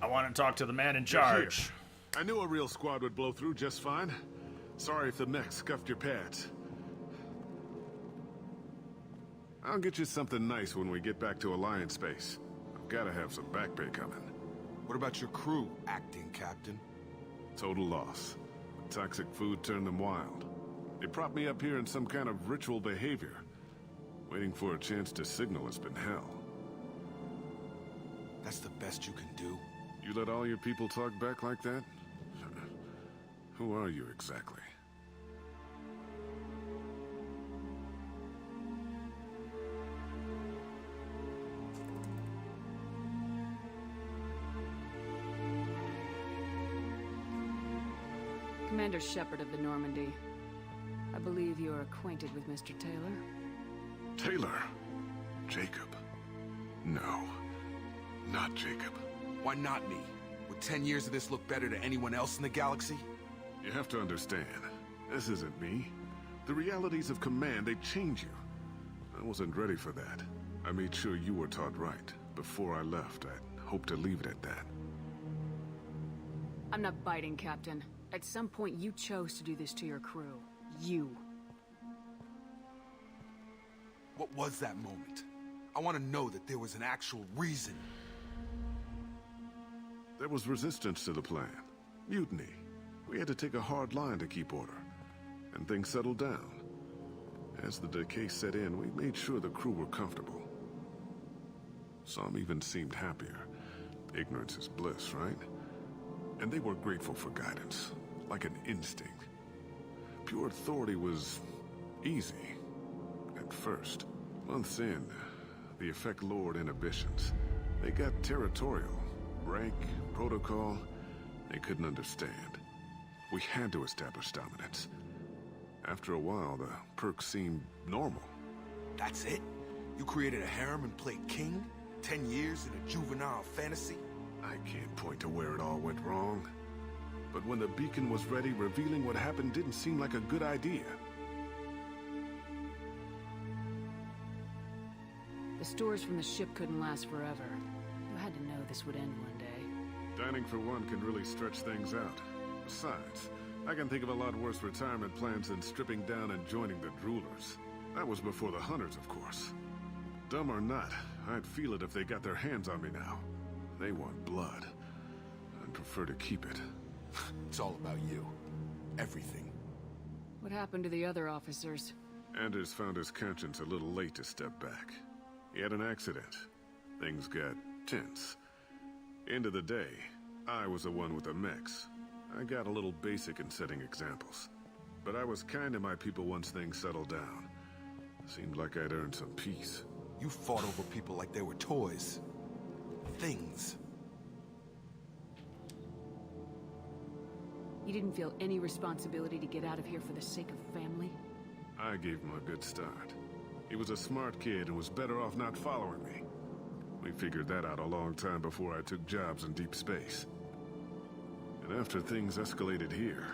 I want to talk to the man in charge. I knew a real squad would blow through just fine. Sorry if the mech scuffed your pads. I'll get you something nice when we get back to Alliance Base. I've gotta have some back pay coming. What about your crew, acting captain? Total loss. Toxic food turned them wild. They propped me up here in some kind of ritual behavior. Waiting for a chance to signal has been hell. That's the best you can do? You let all your people talk back like that? Who are you exactly? Commander Shepard of the Normandy. I believe you are acquainted with Mr. Taylor. Taylor? Jacob? No. Not Jacob. Why not me? Would 10 years of this look better to anyone else in the galaxy? You have to understand, this isn't me. The realities of command, they change you. I wasn't ready for that. I made sure you were taught right. Before I left, I hoped to leave it at that. I'm not biting, Captain. At some point, you chose to do this to your crew. You. What was that moment? I want to know that there was an actual reason. There was resistance to the plan. Mutiny. We had to take a hard line to keep order. And things settled down. As the decay set in, we made sure the crew were comfortable. Some even seemed happier. Ignorance is bliss, right? And they were grateful for guidance. Like an instinct. Pure authority was easy. At first. Months in, the effect lowered inhibitions. They got territorial. Rank, protocol, they couldn't understand. We had to establish dominance. After a while, the perks seemed normal. That's it? You created a harem and played king? 10 years in a juvenile fantasy? I can't point to where it all went wrong. But when the beacon was ready, revealing what happened didn't seem like a good idea. The stores from the ship couldn't last forever. You had to know this would end one day. Dining for one can really stretch things out. Besides, I can think of a lot worse retirement plans than stripping down and joining the Droolers. That was before the Hunters, of course. Dumb or not, I'd feel it if they got their hands on me now. They want blood. I'd prefer to keep it. It's all about you. Everything. What happened to the other officers? Anders found his conscience a little late to step back. He had an accident. Things got tense. End of the day, I was the one with the mechs. I got a little basic in setting examples. But I was kind to my people once things settled down. Seemed like I'd earned some peace. You fought over people like they were toys. Things. You didn't feel any responsibility to get out of here for the sake of family? I gave him a good start. He was a smart kid and was better off not following me. We figured that out a long time before I took jobs in deep space. And after things escalated here,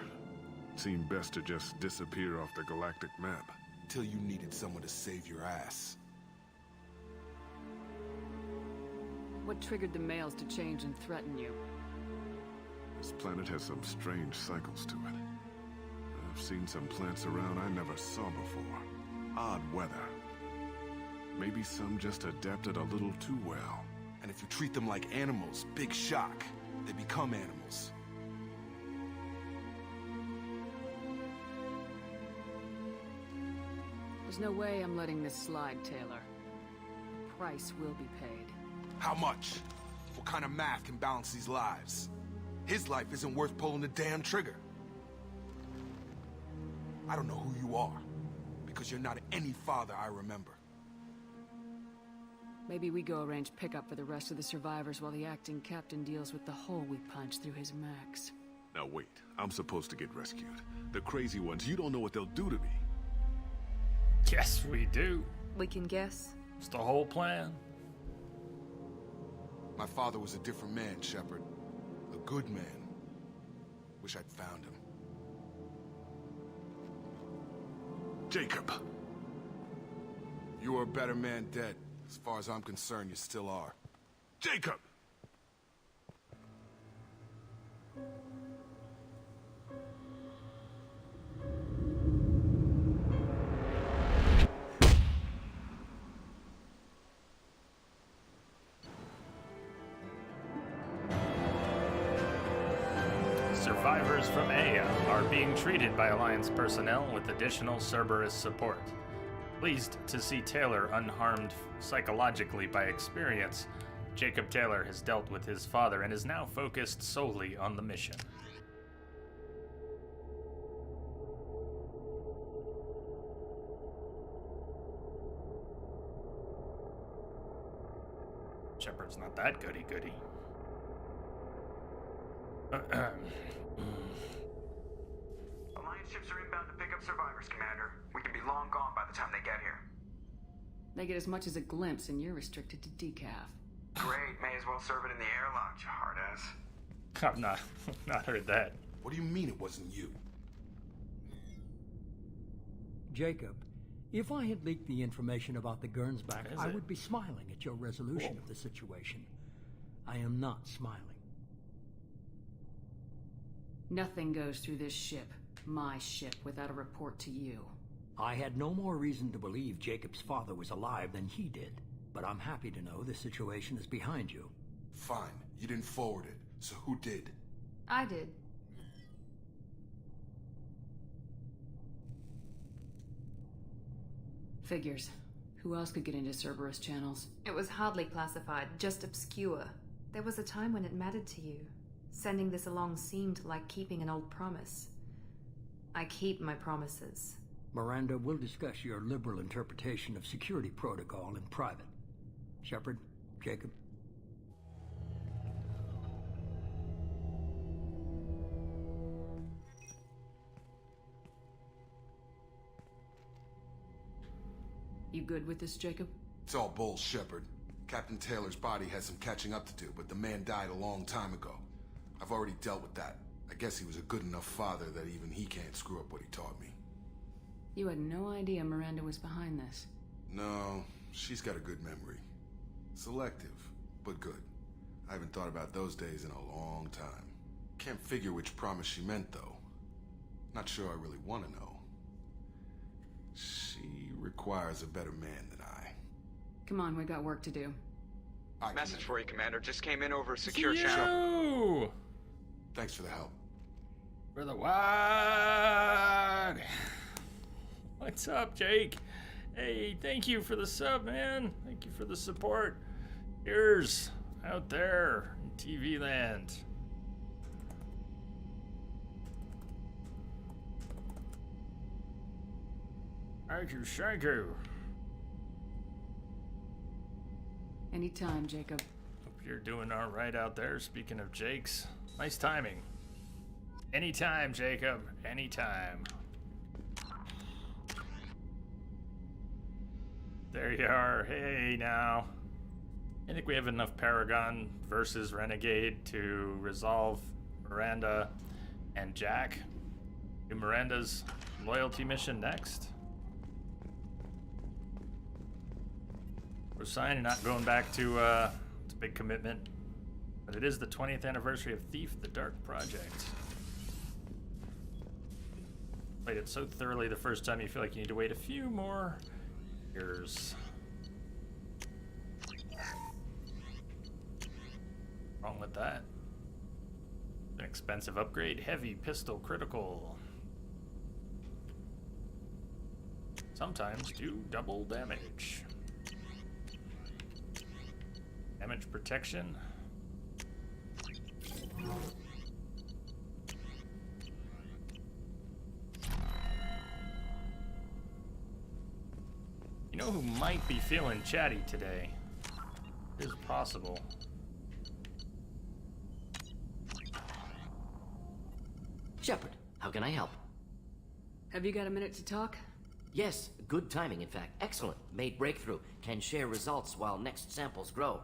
it seemed best to just disappear off the galactic map. Till you needed someone to save your ass. What triggered the males to change and threaten you? This planet has some strange cycles to it. I've seen some plants around I never saw before. Odd weather. Maybe some just adapted a little too well. And if you treat them like animals, big shock. They become animals. There's no way I'm letting this slide, Taylor. The price will be paid. How much? What kind of math can balance these lives? His life isn't worth pulling the damn trigger. I don't know who you are. because you're not any father I remember. Maybe we go arrange pickup for the rest of the survivors while the acting captain deals with the hole we punched through his max. Now wait, I'm supposed to get rescued. The crazy ones, you don't know what they'll do to me. Yes, we do. We can guess. It's the whole plan. My father was a different man, Shepard. A good man. Wish I'd found him. Jacob! You were a better man dead. As far as I'm concerned, you still are. Jacob! Survivors from Aya are being treated by Alliance personnel with additional Cerberus support. Pleased to see Taylor unharmed psychologically by experience, Jacob Taylor has dealt with his father and is now focused solely on the mission. Shepard's not that goody-goody. Alliance ships are inbound to pick up survivors, Commander. We can be long gone by the time they get here. They get as much as a glimpse, and you're restricted to decaf. Great, may as well serve it in the airlock, you hard ass. I've not heard that. What do you mean it wasn't you? Jacob, if I had leaked the information about the Gernsback, I would be smiling at your resolution of the situation. I am not smiling. Nothing goes through this ship, my ship, without a report to you. I had no more reason to believe Jacob's father was alive than he did, but I'm happy to know the situation is behind you. Fine, you didn't forward it, so who did? I did. Figures. Who else could get into Cerberus channels? It was hardly classified, just obscure. There was a time when it mattered to you. Sending this along seemed like keeping an old promise. I keep my promises. Miranda, we'll discuss your liberal interpretation of security protocol in private. Shepard, Jacob. You good with this, Jacob? It's all bull, Shepard. Captain Taylor's body has some catching up to do, but the man died a long time ago. I've already dealt with that. I guess he was a good enough father that even he can't screw up what he taught me. You had no idea Miranda was behind this. No, she's got a good memory. Selective, but good. I haven't thought about those days in a long time. Can't figure which promise she meant, though. Not sure I really want to know. She requires a better man than I. Come on, we got work to do. Message for you, Commander. Just came in over a secure channel. Thanks for the help. For the wag. What's up, Jake? Hey, thank you for the sub, man. Thank you for the support. Here's out there in TV land. Thank you, thank you. Anytime, Jacob. Hope you're doing all right out there. Speaking of Jake's, nice timing. Anytime, Jacob. Anytime. There you are. Hey, now. I think we have enough Paragon versus Renegade to resolve Miranda and Jack. Do Miranda's loyalty mission next. We're signing, not going back to, it's a big commitment. But it is the 20th anniversary of Thief, the Dark Project. Played it so thoroughly the first time you feel like you need to wait a few more years. Wrong with that. An expensive upgrade, heavy pistol critical. Sometimes do double damage. Damage protection. might be feeling chatty today. It is possible. Shepard, how can I help? Have you got a minute to talk? Yes, good timing, in fact. Excellent. Made breakthrough. Can share results while next samples grow.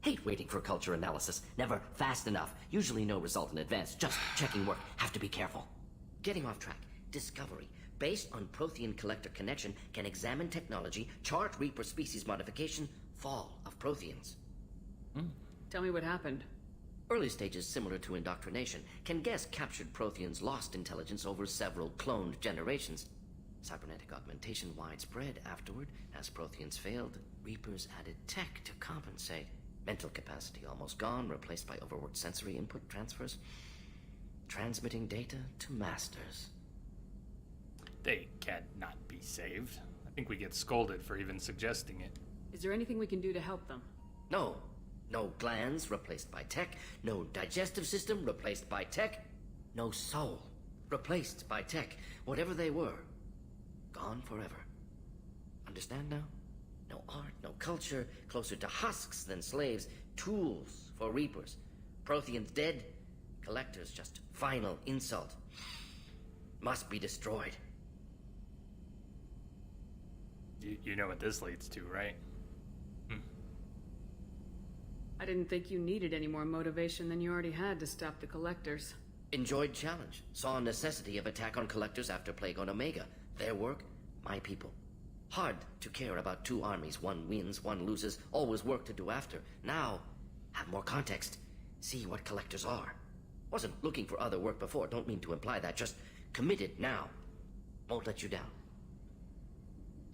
Hate waiting for culture analysis. Never fast enough. Usually no result in advance. Just checking work. Have to be careful. Getting off track. Discovery. Based on Prothean collector connection, can examine technology, chart Reaper species modification, fall of Protheans. Tell me what happened. Early stages similar to indoctrination. Can guess captured Protheans lost intelligence over several cloned generations. Cybernetic augmentation widespread afterward. As Protheans failed, Reapers added tech to compensate. Mental capacity almost gone, replaced by overworked sensory input transfers. Transmitting data to masters. They cannot be saved. I think we get scolded for even suggesting it. Is there anything we can do to help them? No. No glands replaced by tech. No digestive system replaced by tech. No soul replaced by tech. Whatever they were, gone forever. Understand now? No art, no culture, closer to husks than slaves. Tools for Reapers. Protheans dead. Collectors just final insult. Must be destroyed. You know what this leads to, right? I didn't think you needed any more motivation than you already had to stop the Collectors. Enjoyed challenge. Saw necessity of attack on Collectors after Plague on Omega. Their work, my people. Hard to care about two armies. One wins, one loses. Always work to do after. Now, have more context. See what Collectors are. Wasn't looking for other work before. Don't mean to imply that. Just committed now. Won't let you down.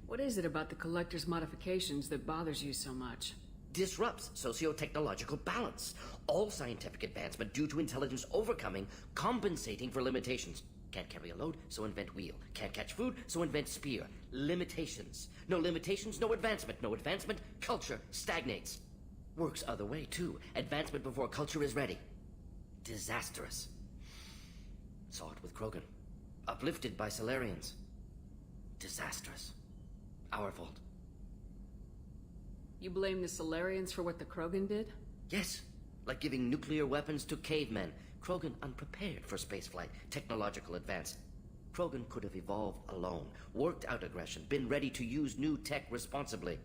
What is it about the Collector's modifications that bothers you so much? Disrupts socio-technological balance. All scientific advancement due to intelligence overcoming, compensating for limitations. Can't carry a load, so invent wheel. Can't catch food, so invent spear. Limitations. No limitations, no advancement. No advancement, culture stagnates. Works other way, too. Advancement before culture is ready. Disastrous. Saw it with Krogan. Uplifted by Salarians. Disastrous. Our fault. You blame the Salarians for what the Krogan did? Yes. Like giving nuclear weapons to cavemen. Krogan unprepared for spaceflight. Technological advance. Krogan could have evolved alone. Worked out aggression. Been ready to use new tech responsibly.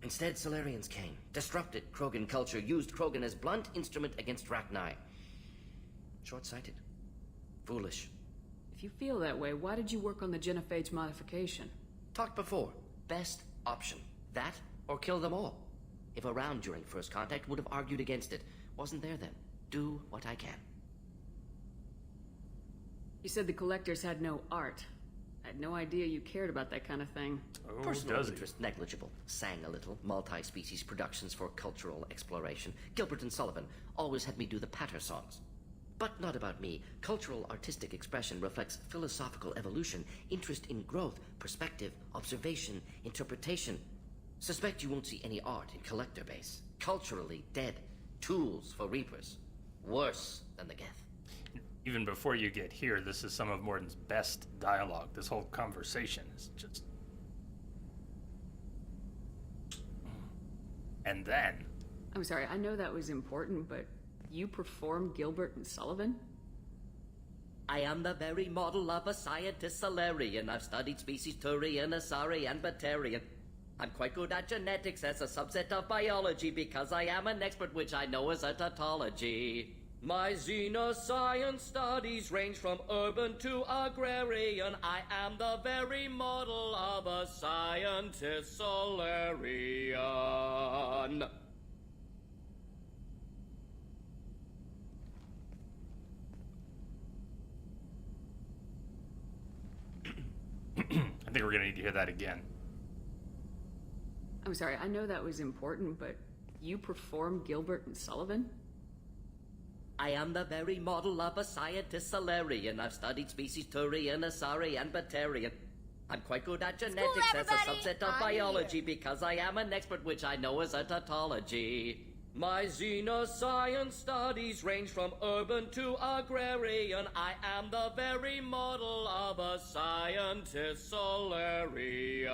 Instead, Salarians came. Disrupted Krogan culture. Used Krogan as blunt instrument against Rachni. Short-sighted. Foolish. If you feel that way, why did you work on the genophage modification? Talked before. Best option. That or kill them all. If around during first contact, would have argued against it. Wasn't there then. Do what I can. You said the Collectors had no art. I had no idea you cared about that kind of thing. Oh, Personal interest negligible. Sang a little. Multi-species productions for cultural exploration. Gilbert and Sullivan always had me do the patter songs. But not about me. Cultural artistic expression reflects philosophical evolution, interest in growth, perspective, observation, interpretation. Suspect you won't see any art in Collector base. Culturally dead. Tools for Reapers. Worse than the Geth. Even before you get here, this is some of Morden's best dialogue. This whole conversation is just... And then... I'm sorry, I know that was important, but you performed Gilbert and Sullivan? I am the very model of a scientist Salarian. I've studied species Turian, Asari, and Batarian. I'm quite good at genetics as a subset of biology because I am an expert which I know as a tautology. My xenoscience studies range from urban to agrarian. I am the very model of a scientist Salarian. I think we're gonna need to hear that again. I'm sorry, I know that was important, but you performed Gilbert and Sullivan? I am the very model of a scientist Salarian. I've studied species Turian, Asari, and Batarian. I'm quite good at genetics as a subset of biology because I am an expert which I know as a tautology. My xenoscience studies range from urban to agrarian. I am the very model of a scientist Salarian.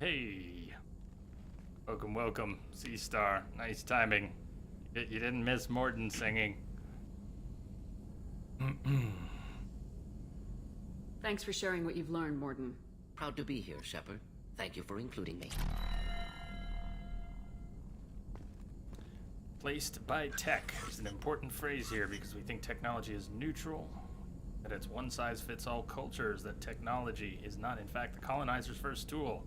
Hey. Welcome, welcome, Sea Star. Nice timing. You didn't miss Morden singing. Thanks for sharing what you've learned, Morden. Proud to be here, Shepard. Thank you for including me. Placed by tech is an important phrase here because we think technology is neutral, that it's one-size-fits-all cultures, that technology is not, in fact, the colonizer's first tool.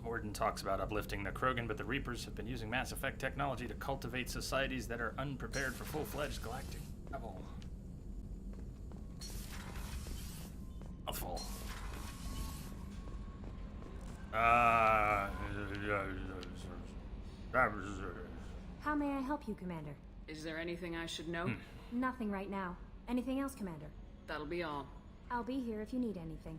Morden talks about uplifting the Krogan, but the Reapers have been using Mass Effect technology to cultivate societies that are unprepared for full-fledged galactic travel. Mouthful. How may I help you, Commander? Is there anything I should know? Nothing right now. Anything else, Commander? That'll be all. I'll be here if you need anything.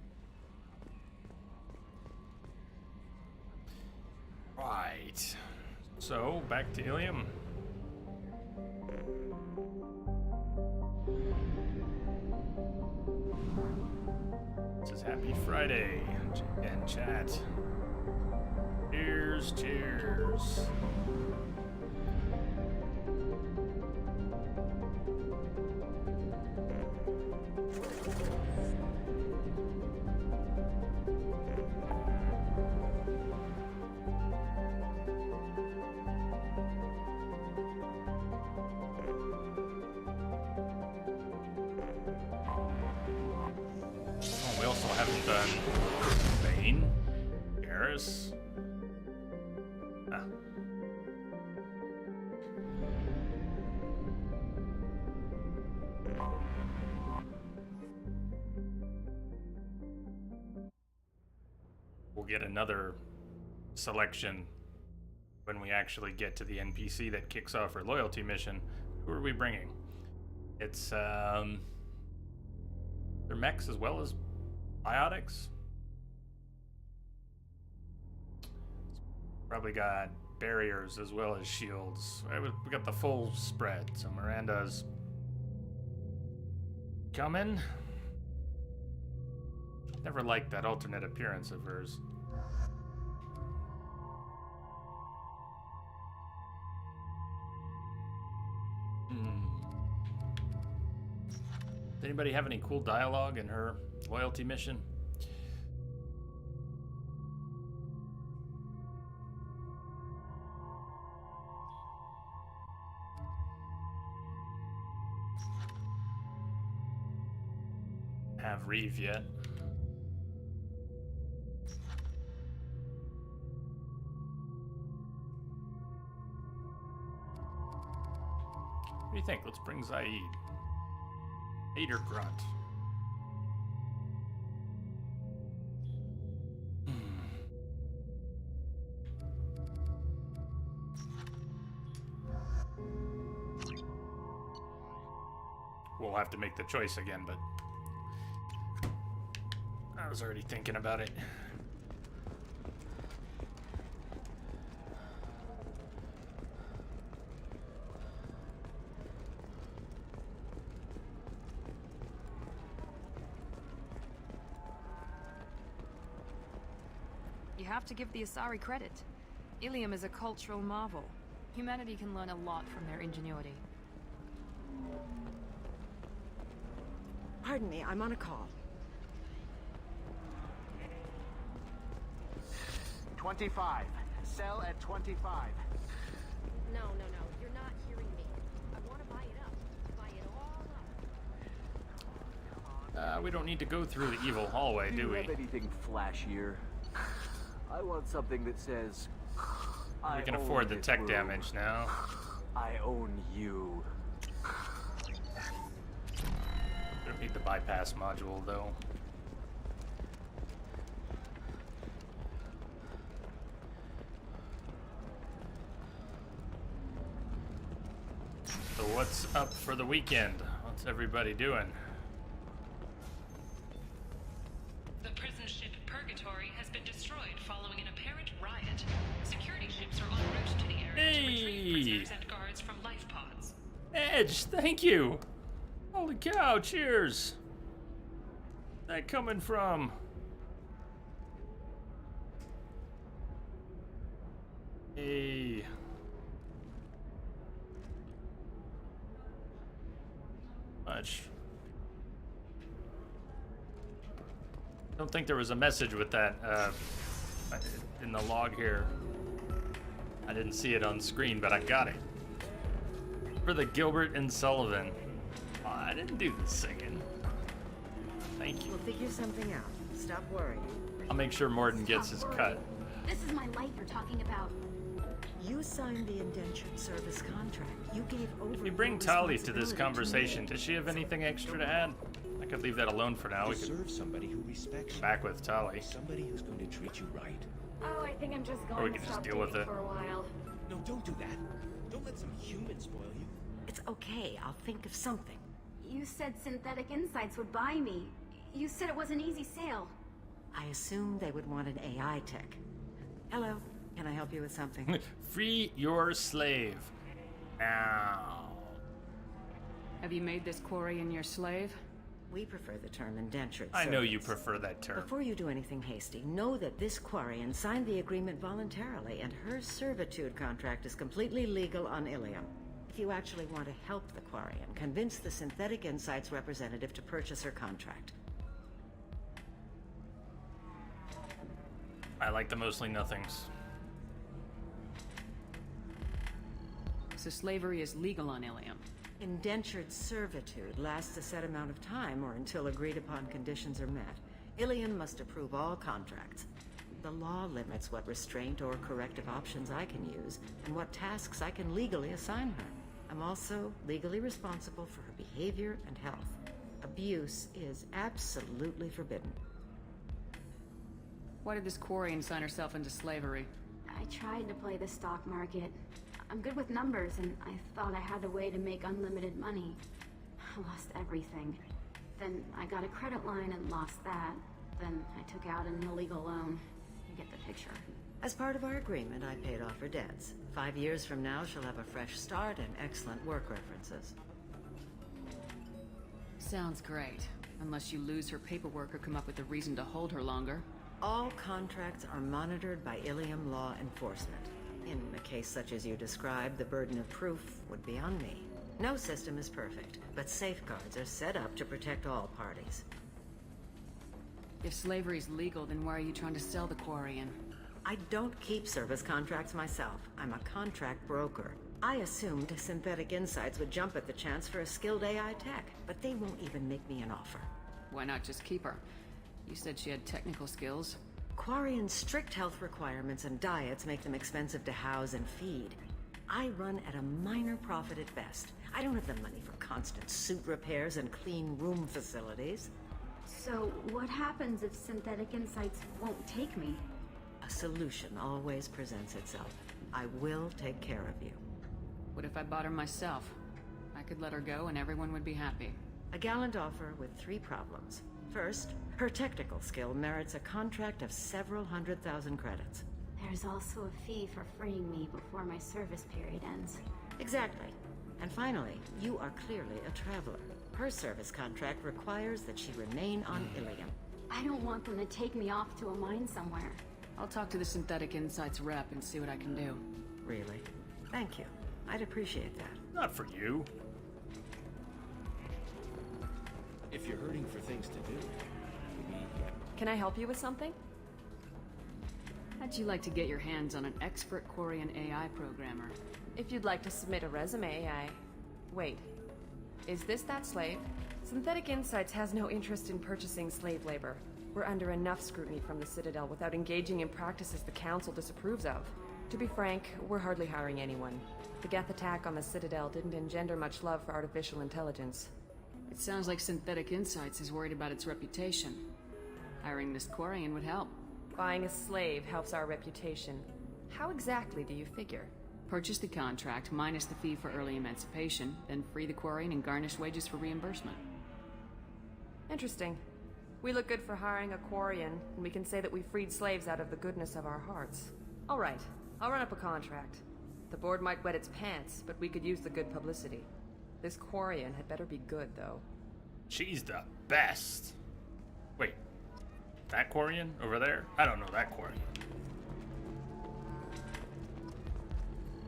Right. So, back to Ilium. This is Happy Friday. And chat. Cheers, cheers. Oh, we also haven't done Bane, Garrus. Ah. We'll get another selection when we actually get to the NPC that kicks off our loyalty mission. Who are we bringing? It's they're mechs as well as biotics. Probably got barriers as well as shields. We got the full spread. So Miranda's coming. Never liked that alternate appearance of hers. Does anybody have any cool dialogue in her loyalty mission? Have Reeve yet. What do you think? Let's bring Zaid. Hater Grunt. We'll have to make the choice again, but I was already thinking about it. You have to give the Asari credit. Ilium is a cultural marvel. Humanity can learn a lot from their ingenuity. Pardon me, I'm on a call. 25. Sell at 25. No, you're not hearing me. I want to buy it up. Buy it all up. We don't need to go through the evil hallway, do we? Do you have anything flashier? I want something that says, We can afford the tech damage now. I own you. Don't need the bypass module, though. So what's up for the weekend? What's everybody doing? The prison ship Purgatory has been destroyed following an apparent riot. Security ships are en route to the area to retrieve prisoners and guards from life pods. Edge, thank you! Holy cow, cheers! Where's that coming from? much. Don't think there was a message with that in the log here. I didn't see it on screen, but I got it. For the Gilbert and Sullivan. Oh, I didn't do the singing. Thank you. We'll figure something out. Stop worrying. I'll make sure Morden gets his cut. This is my life you're talking about. You signed the indentured service contract. You gave over. You bring Tali to this conversation. Does she have anything extra to add? I could leave that alone for now. We could serve somebody who respects you. Back with Tali. Somebody who's going to treat you right. Oh, I think I'm just Or we going could to just stop deal with dating it. for a while. No, don't do that. Don't let some human spoil you. It's okay. I'll think of something. You said Synthetic Insights would buy me. You said it was an easy sale. I assumed they would want an AI tech. Hello. Can I help you with something? Free your slave. Now. Have you made this Quarian your slave? We prefer the term indentured I know you servants. prefer that term. Before you do anything hasty, know that this Quarian signed the agreement voluntarily, and her servitude contract is completely legal on Ilium. If you actually want to help the Quarian, convince the Synthetic Insights representative to purchase her contract. I like the mostly nothings. So slavery is legal on Ilium. Indentured servitude lasts a set amount of time or until agreed upon conditions are met. Ilium must approve all contracts. The law limits what restraint or corrective options I can use and what tasks I can legally assign her. I'm also legally responsible for her behavior and health. Abuse is absolutely forbidden. Why did this Quarian sign herself into slavery? I tried to play the stock market. I'm good with numbers, and I thought I had a way to make unlimited money. I lost everything. Then I got a credit line and lost that. Then I took out an illegal loan. You get the picture. As part of our agreement, I paid off her debts. 5 years from now, she'll have a fresh start and excellent work references. Sounds great. Unless you lose her paperwork or come up with a reason to hold her longer. All contracts are monitored by Ilium law enforcement. In a case such as you described, the burden of proof would be on me. No system is perfect, but safeguards are set up to protect all parties. If slavery is legal, then why are you trying to sell the Quarian? I don't keep service contracts myself. I'm a contract broker. I assumed Synthetic Insights would jump at the chance for a skilled AI tech, but they won't even make me an offer. Why not just keep her? You said she had technical skills. Quarian's strict health requirements and diets make them expensive to house and feed. I run at a minor profit at best. I don't have the money for constant suit repairs and clean room facilities. So, what happens if Synthetic Insights won't take me? A solution always presents itself. I will take care of you. What if I bought her myself? I could let her go and everyone would be happy. A gallant offer with 3 problems. First, her technical skill merits a contract of several 100,000 credits. There's also a fee for freeing me before my service period ends. Exactly. And finally, you are clearly a traveler. Her service contract requires that she remain on Ilium. I don't want them to take me off to a mine somewhere. I'll talk to the Synthetic Insights rep and see what I can do. Really? Thank you. I'd appreciate that. Not for you. If you're hurting for things to do, maybe... Can I help you with something? How'd you like to get your hands on an expert Quarian AI programmer? If you'd like to submit a resume, Wait. Is this that slave? Synthetic Insights has no interest in purchasing slave labor. We're under enough scrutiny from the Citadel without engaging in practices the Council disapproves of. To be frank, we're hardly hiring anyone. The Geth attack on the Citadel didn't engender much love for artificial intelligence. It sounds like Synthetic Insights is worried about its reputation. Hiring this Quarian would help. Buying a slave helps our reputation. How exactly do you figure? Purchase the contract minus the fee for early emancipation, then free the Quarian and garnish wages for reimbursement. Interesting. We look good for hiring a Quarian, and we can say that we freed slaves out of the goodness of our hearts. All right, I'll run up a contract. The board might wet its pants, but we could use the good publicity. This Quarian had better be good, though. She's the best. Wait, that Quarian over there? I don't know that Quarian.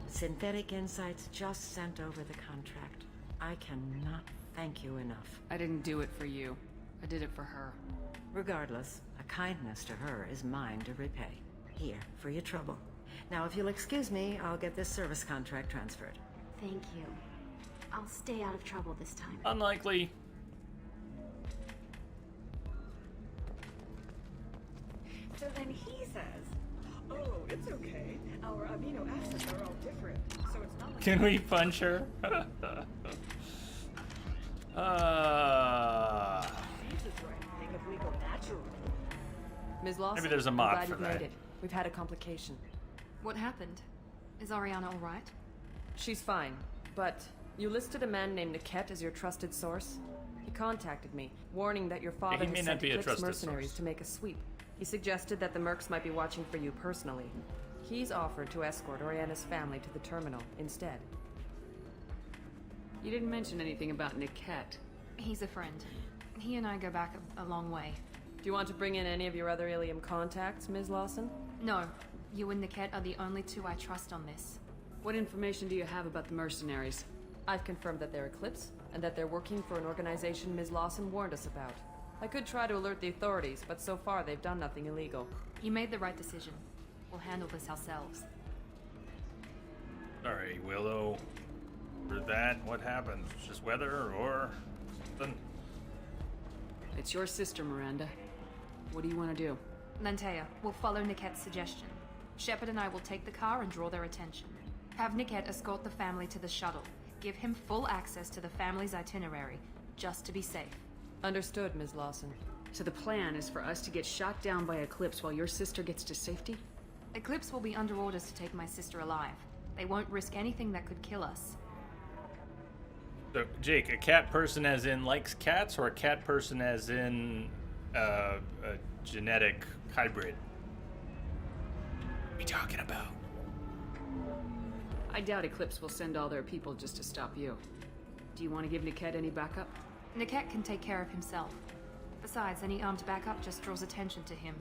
Synthetic Insights just sent over the contract. I cannot thank you enough. I didn't do it for you. I did it for her. Regardless, a kindness to her is mine to repay. Here, for your trouble. Now, if you'll excuse me, I'll get this service contract transferred. Thank you. I'll stay out of trouble this time. Unlikely. So then he says, oh, it's okay. Our amino acids are all different, so it's not like... Can we punch her? Jesus or anything if we go natural. Ms. Lawson, Maybe there's a I'm mod glad for you've that. made it. We've had a complication. What happened? Is Oriana all right? She's fine, but you listed a man named Niket as your trusted source. He contacted me, warning that your father he may has not sent be a Eclipse trusted mercenaries source. to make a sweep. He suggested that the Mercs might be watching for you personally. He's offered to escort Oriana's family to the terminal instead. You didn't mention anything about Niket. He's a friend. He and I go back a long way. Do you want to bring in any of your other Ilium contacts, Ms. Lawson? No. You and Niket are the only two I trust on this. What information do you have about the mercenaries? I've confirmed that they're Eclipse, and that they're working for an organization Ms. Lawson warned us about. I could try to alert the authorities, but so far they've done nothing illegal. You made the right decision. We'll handle this ourselves. Sorry, Willow. For that, what happened? Just weather or something? It's your sister, Miranda. What do you want to do? Lantea, we'll follow Niket's suggestion. Shepard and I will take the car and draw their attention. Have Niket escort the family to the shuttle. Give him full access to the family's itinerary, just to be safe. Understood, Ms. Lawson. So the plan is for us to get shot down by Eclipse while your sister gets to safety? Eclipse will be under orders to take my sister alive. They won't risk anything that could kill us. So, Jake, a cat person as in likes cats, or a cat person as in a genetic hybrid? What are we talking about? I doubt Eclipse will send all their people just to stop you. Do you want to give Niket any backup? Niket can take care of himself. Besides, any armed backup just draws attention to him.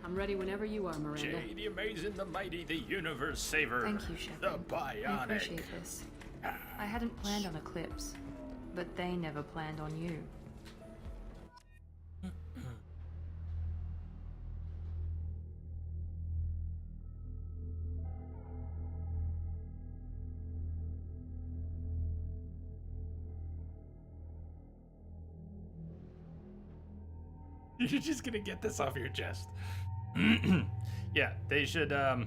I'm ready whenever you are, Miranda. Jay, the amazing, the mighty, the universe saver. Thank you, Shepard. The bionic. I appreciate this. I hadn't planned on Eclipse, but they never planned on you. You're just gonna get this off your chest. Yeah, they should, Oh,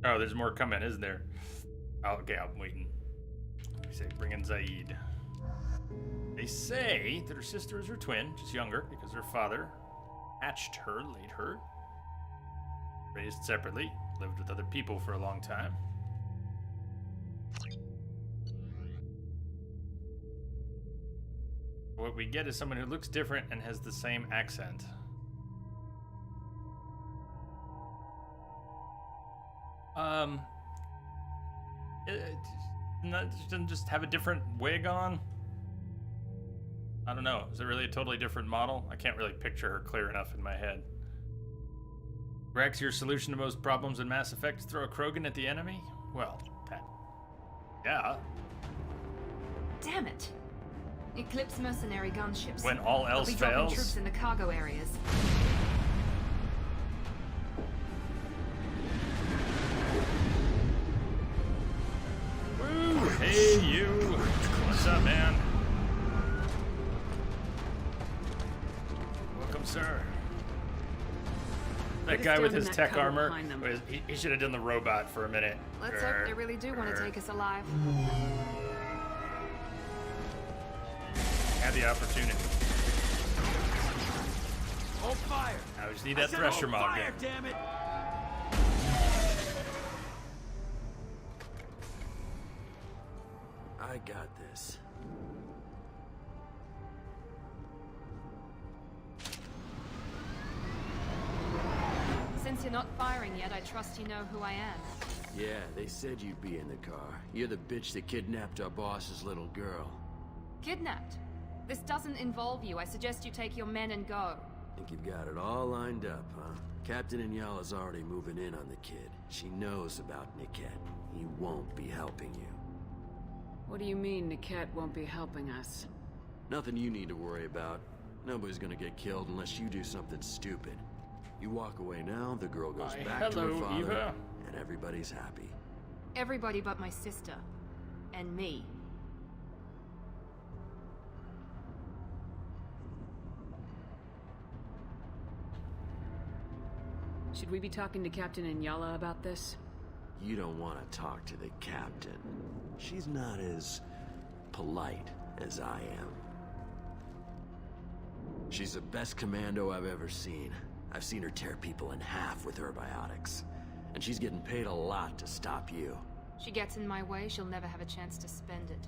there's more coming, isn't there? Oh, okay, I'm waiting. They say bring in Zaid. They say that her sister is her twin, just younger, because her father hatched her, laid her. Raised separately, lived with other people for a long time. What we get is someone who looks different and has the same accent. Doesn't just have a different wig on? I don't know. Is it really a totally different model? I can't really picture her clear enough in my head. Rex, your solution to most problems in Mass Effect is throw a Krogan at the enemy? Well, that... yeah. Damn it! Eclipse mercenary gunships. When all else They'll be dropping fails? troops in the cargo areas. Woo! Hey, you! What's up, man? Welcome, sir. That guy with his tech armor, he should have done the robot for a minute. Let's hope they really do want to take us alive. Had the opportunity. Hold fire! I just need that thresher mob fire, gun. damn it! I got this. Since you're not firing yet, I trust you know who I am. Yeah, they said you'd be in the car. You're the bitch that kidnapped our boss's little girl. Kidnapped? This doesn't involve you. I suggest you take your men and go. Think you've got it all lined up, huh? Captain Inyala's already moving in on the kid. She knows about Niket. He won't be helping you. What do you mean Niket won't be helping us? Nothing you need to worry about. Nobody's gonna get killed unless you do something stupid. You walk away now, the girl goes back to her father, Eva. and everybody's happy. Everybody but my sister. And me. Should we be talking to Captain Inyala about this? You don't want to talk to the captain. She's not as polite as I am. She's the best commando I've ever seen. I've seen her tear people in half with her biotics. And she's getting paid a lot to stop you. She gets in my way, she'll never have a chance to spend it.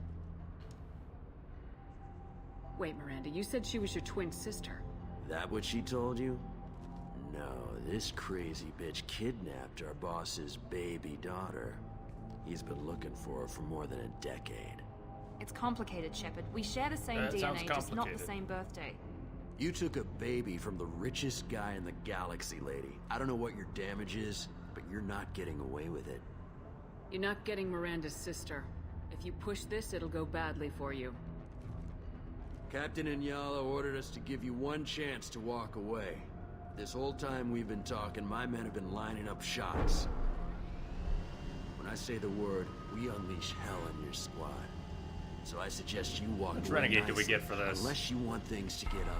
Wait, Miranda, you said she was your twin sister. That what she told you? No, this crazy bitch kidnapped our boss's baby daughter. He's been looking for her for more than a decade. It's complicated, Shepard. We share the same DNA, just not the same birthday. You took a baby from the richest guy in the galaxy, lady. I don't know what your damage is, but you're not getting away with it. You're not getting Miranda's sister. If you push this, it'll go badly for you. Captain Inyala ordered us to give you one chance to walk away. This whole time we've been talking, my men have been lining up shots. When I say the word, we unleash hell on your squad. So I suggest you walk away. Which renegade do we get for this? Unless you want things to get ugly.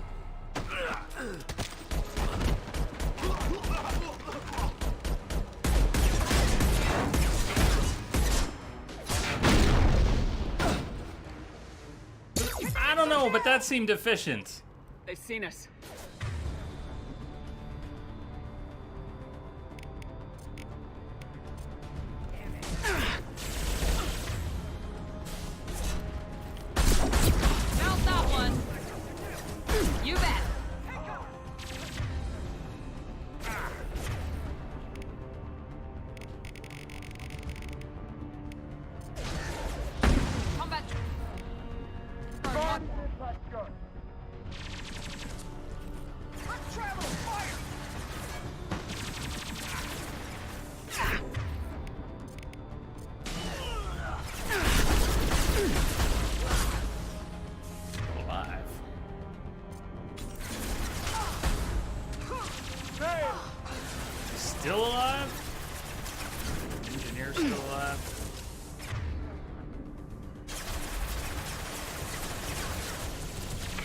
I don't know, but that seemed efficient. They've seen us. Mount that one. You bet. Combat. Travel, fire! Alive. Still alive? Engineer's still alive?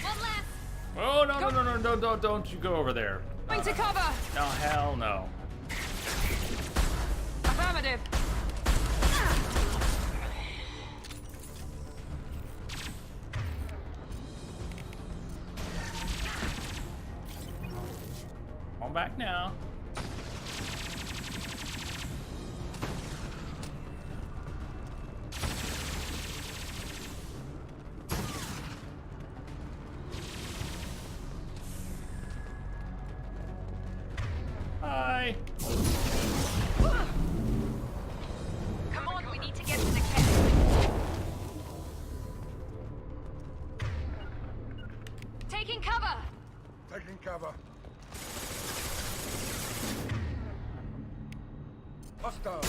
One left. Oh, no, don't you go over there. Going to cover. No, hell no. Affirmative. On back now. Hi. Come on, we need to get to the camp. Taking cover. Taking cover. Hostile.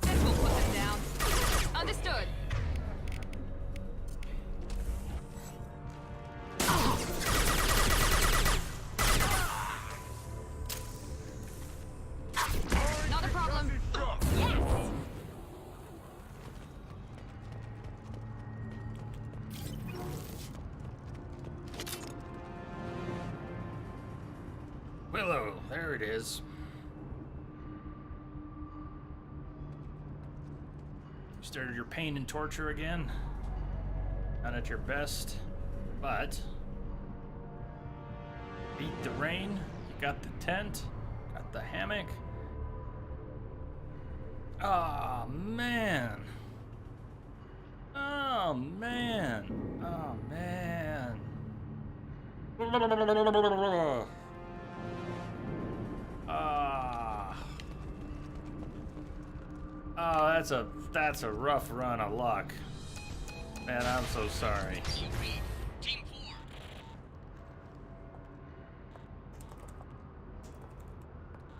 Then we'll put them down. Understood. Not a problem. Yes. Willow, there it is. Started your pain and torture again. Not at your best, but beat the rain. You got the tent, got the hammock. Oh man. Oh man. Oh man. Oh, that's a rough run of luck. Man, I'm so sorry. Team 4.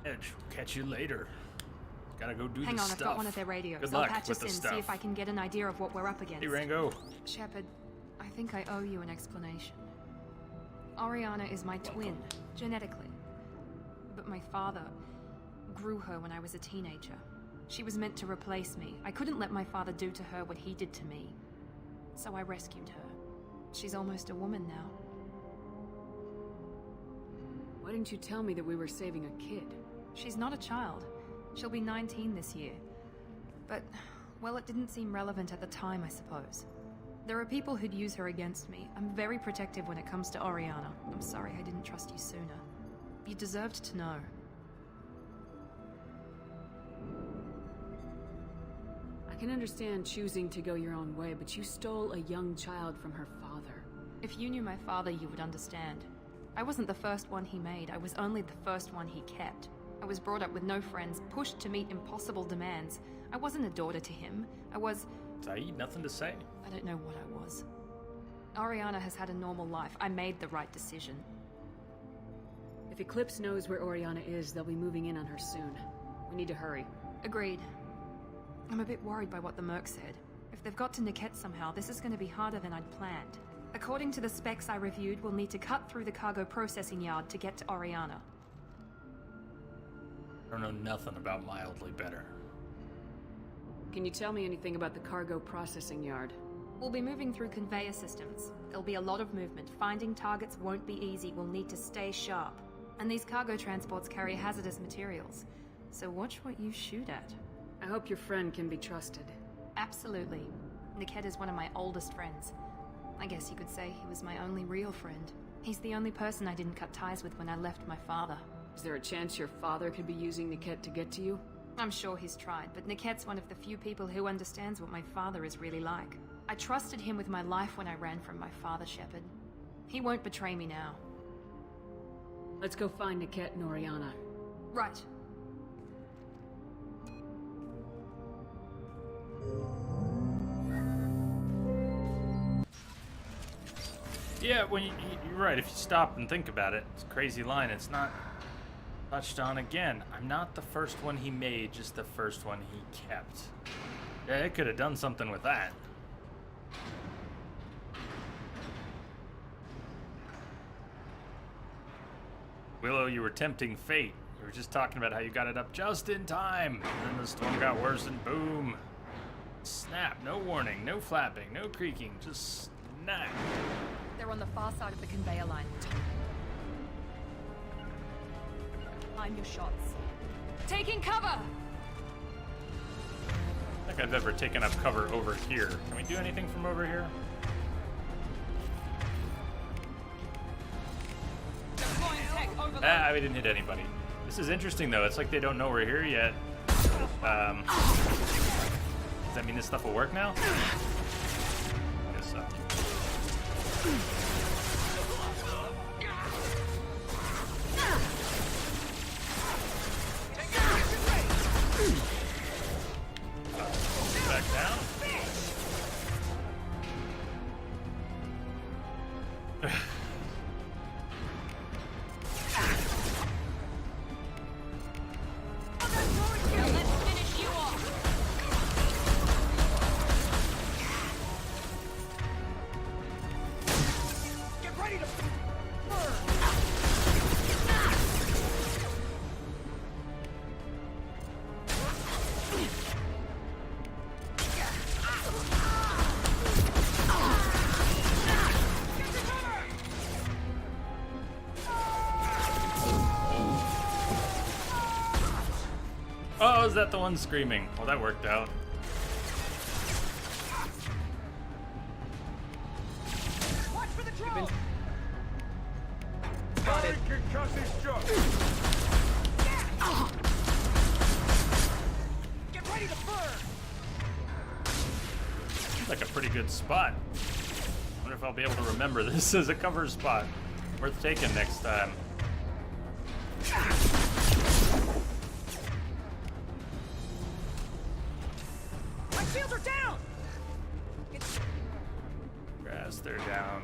Edge, catch you later. Gotta go do Hang this on, stuff. I've got one of their radios. Good I'll luck patch with us the in, stuff. see if I can get an idea of what we're up against. Hey, Rango. Shepard, I think I owe you an explanation. Oriana is my twin, genetically. But my father grew her when I was a teenager. She was meant to replace me. I couldn't let my father do to her what he did to me. So I rescued her. She's almost a woman now. Why didn't you tell me that we were saving a kid? She's not a child. She'll be 19 this year. But, well, it didn't seem relevant at the time, I suppose. There are people who'd use her against me. I'm very protective when it comes to Oriana. I'm sorry I didn't trust you sooner. You deserved to know. I can understand choosing to go your own way, but you stole a young child from her father. If you knew my father, you would understand. I wasn't the first one he made. I was only the first one he kept. I was brought up with no friends, pushed to meet impossible demands. I wasn't a daughter to him. I was... Saeed, nothing to say? I don't know what I was. Oriana has had a normal life. I made the right decision. If Eclipse knows where Oriana is, they'll be moving in on her soon. We need to hurry. Agreed. I'm a bit worried by what the Merc said. If they've got to Niket somehow, this is going to be harder than I'd planned. According to the specs I reviewed, we'll need to cut through the cargo processing yard to get to Oriana. I don't know nothing about mildly better. Can you tell me anything about the cargo processing yard? We'll be moving through conveyor systems. There'll be a lot of movement. Finding targets won't be easy. We'll need to stay sharp. And these cargo transports carry hazardous materials. So watch what you shoot at. I hope your friend can be trusted. Absolutely. Niket is one of my oldest friends. I guess you could say he was my only real friend. He's the only person I didn't cut ties with when I left my father. Is there a chance your father could be using Niket to get to you? I'm sure he's tried, but Niket's one of the few people who understands what my father is really like. I trusted him with my life when I ran from my father, Shepard. He won't betray me now. Let's go find Niket and Oriana. Right. Yeah, when you're right. If you stop and think about it, it's a crazy line. It's not touched on again. I'm not the first one he made, just the first one he kept. Yeah, it could have done something with that. Willow, you were tempting fate. We were just talking about how you got it up just in time. And then the storm got worse and boom. Snap. No warning, no flapping, no creaking. Just snap. They're on the far side of the conveyor line. Time your shots. Taking cover! I don't think I've ever taken up cover over here. Can we do anything from over here? We didn't hit anybody. This is interesting though. It's like they don't know we're here yet. Does that mean this stuff will work now? I guess so. Back down. Oh, is that the one screaming? Well, that worked out. Watch for the troll! Spotted. Concussive shot. Get ready to burn! Seems like a pretty good spot. Wonder if I'll be able to remember this as a cover spot. Worth taking next time. My shields are down! Grass, they're down.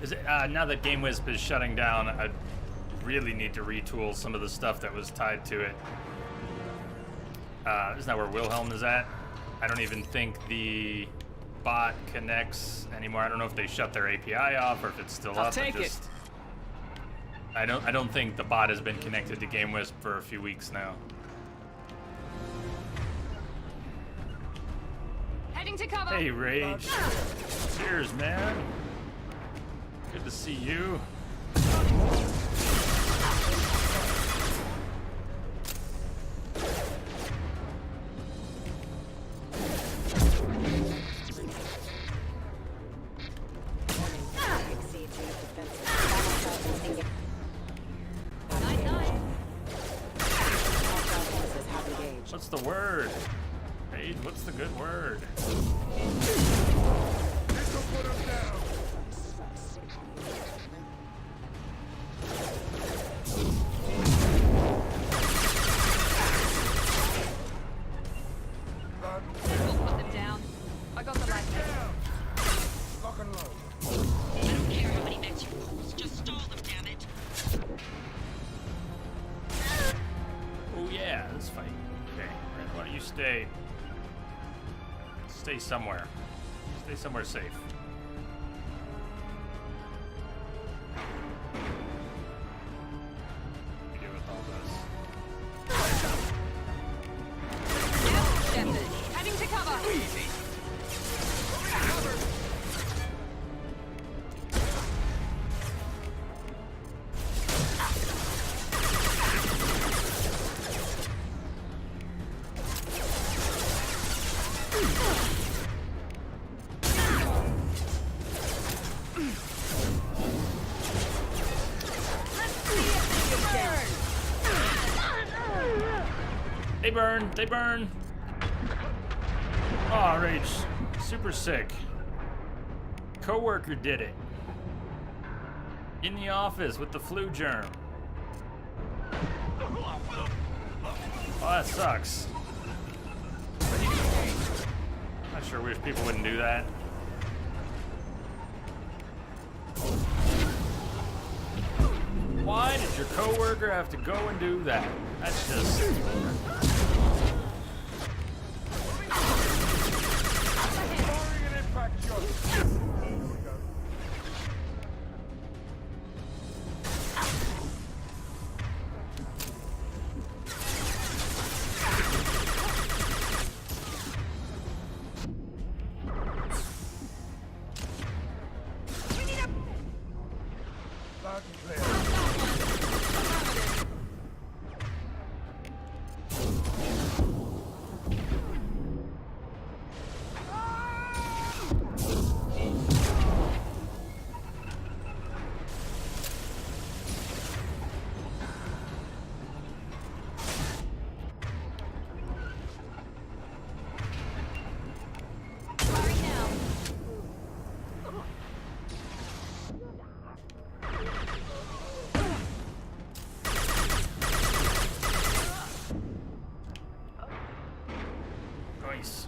Is it, now that GameWisp is shutting down, I really need to retool some of the stuff that was tied to it. Isn't that where Wilhelm is at? I don't even think the bot connects anymore. I don't know if they shut their API off or if it's still up. I don't think the bot has been connected to GameWisp for a few weeks now. Heading to cover. Hey, Rage. Cheers, man. Good to see you. What's the word? Rage, what's the good word? We'll put them down. I got the light. Lock and load. I don't care how many mechs you use, just stall them, damn it. Oh yeah, this fight. Okay, Red, why don't you stay somewhere. Stay somewhere safe. What do you do with all this? Shepard, heading to cover. Easy. They burn. Oh, Rage. Super sick. Coworker did it. In the office with the flu germ. Oh, that sucks. I sure wish people wouldn't do that. Why did your coworker have to go and do that? That's just... Nice.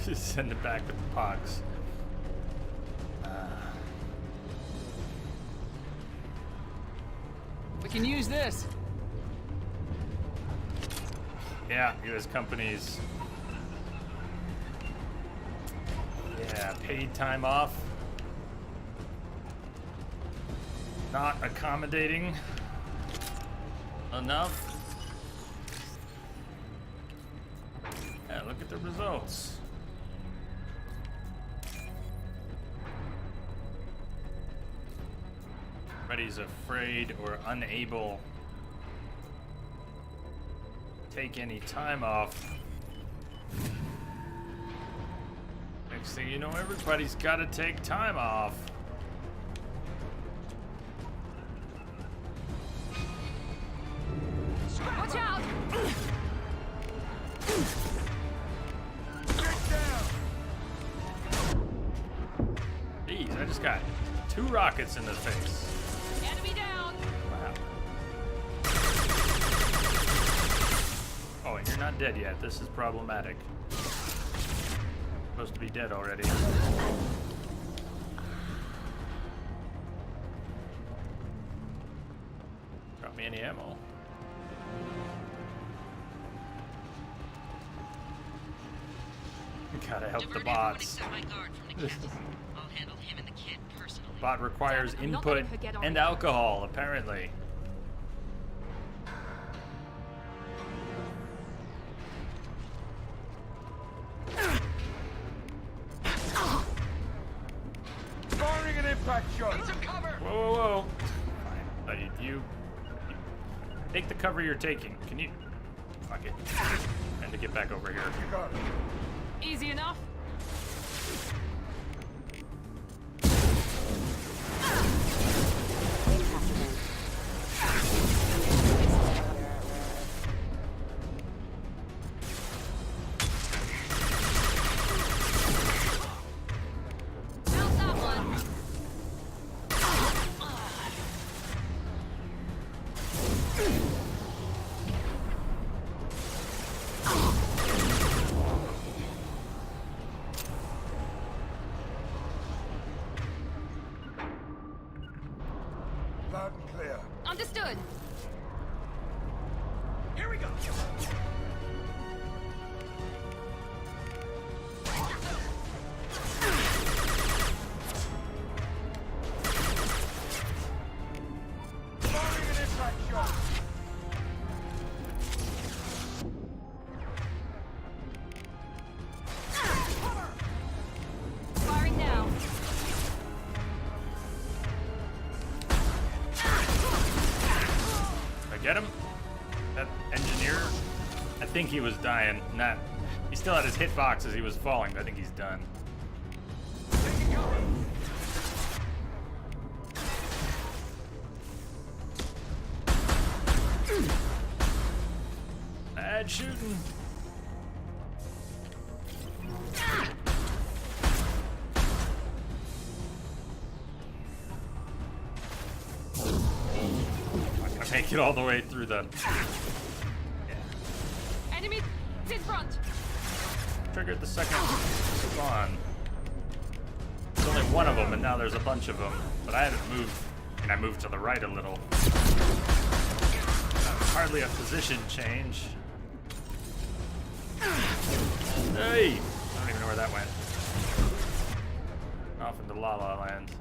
Just send it back with the pox. We can use this. Yeah, U.S. companies. Yeah, paid time off. Not accommodating enough. Yeah, look at the results. Everybody's afraid or unable to take any time off. Next thing you know, everybody's got to take time off. Watch out! Jeez, I just got 2 rockets in the face. Enemy down! Wow. Oh, and you're not dead yet. This is problematic. Supposed to be dead already. Got me any ammo. Gotta help the bots. Bot requires input and alcohol, apparently. Firing an impact shot. Whoa, whoa, whoa. Fine. You take the cover you're taking. Can you? Fuck it. And to get back over here. You got it. Easy enough. Loud and clear. Understood. Here we go. Firing an impact shot. Firing now. Get him? That engineer? I think he was dying. Not. He still had his hitbox as he was falling, but I think he's done. Bad shooting. Make it all the way through the... Enemy in front. Triggered the second spawn. There's only one of them, and now there's a bunch of them. But I haven't moved, and I moved to the right a little. Hardly a position change. Hey! I don't even know where that went. Off into La La Land.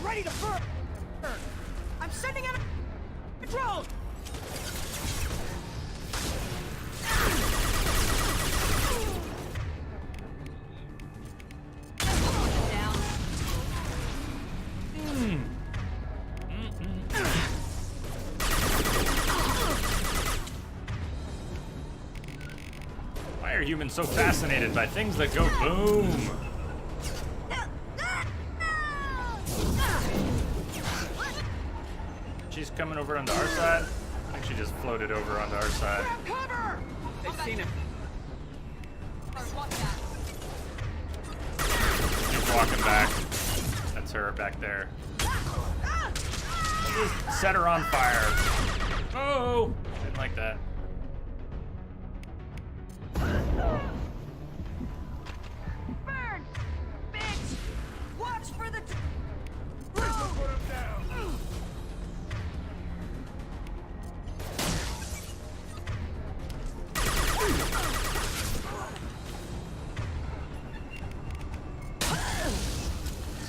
Ready to burn! I'm sending out a drone! Why are humans so fascinated by things that go boom? She's coming over onto our side. I think she just floated over onto our side. Cover! They've seen him. She's walking back. That's her back there. Just set her on fire. Oh! Didn't like that. Burn! Bitch! Watch for the... Put him down!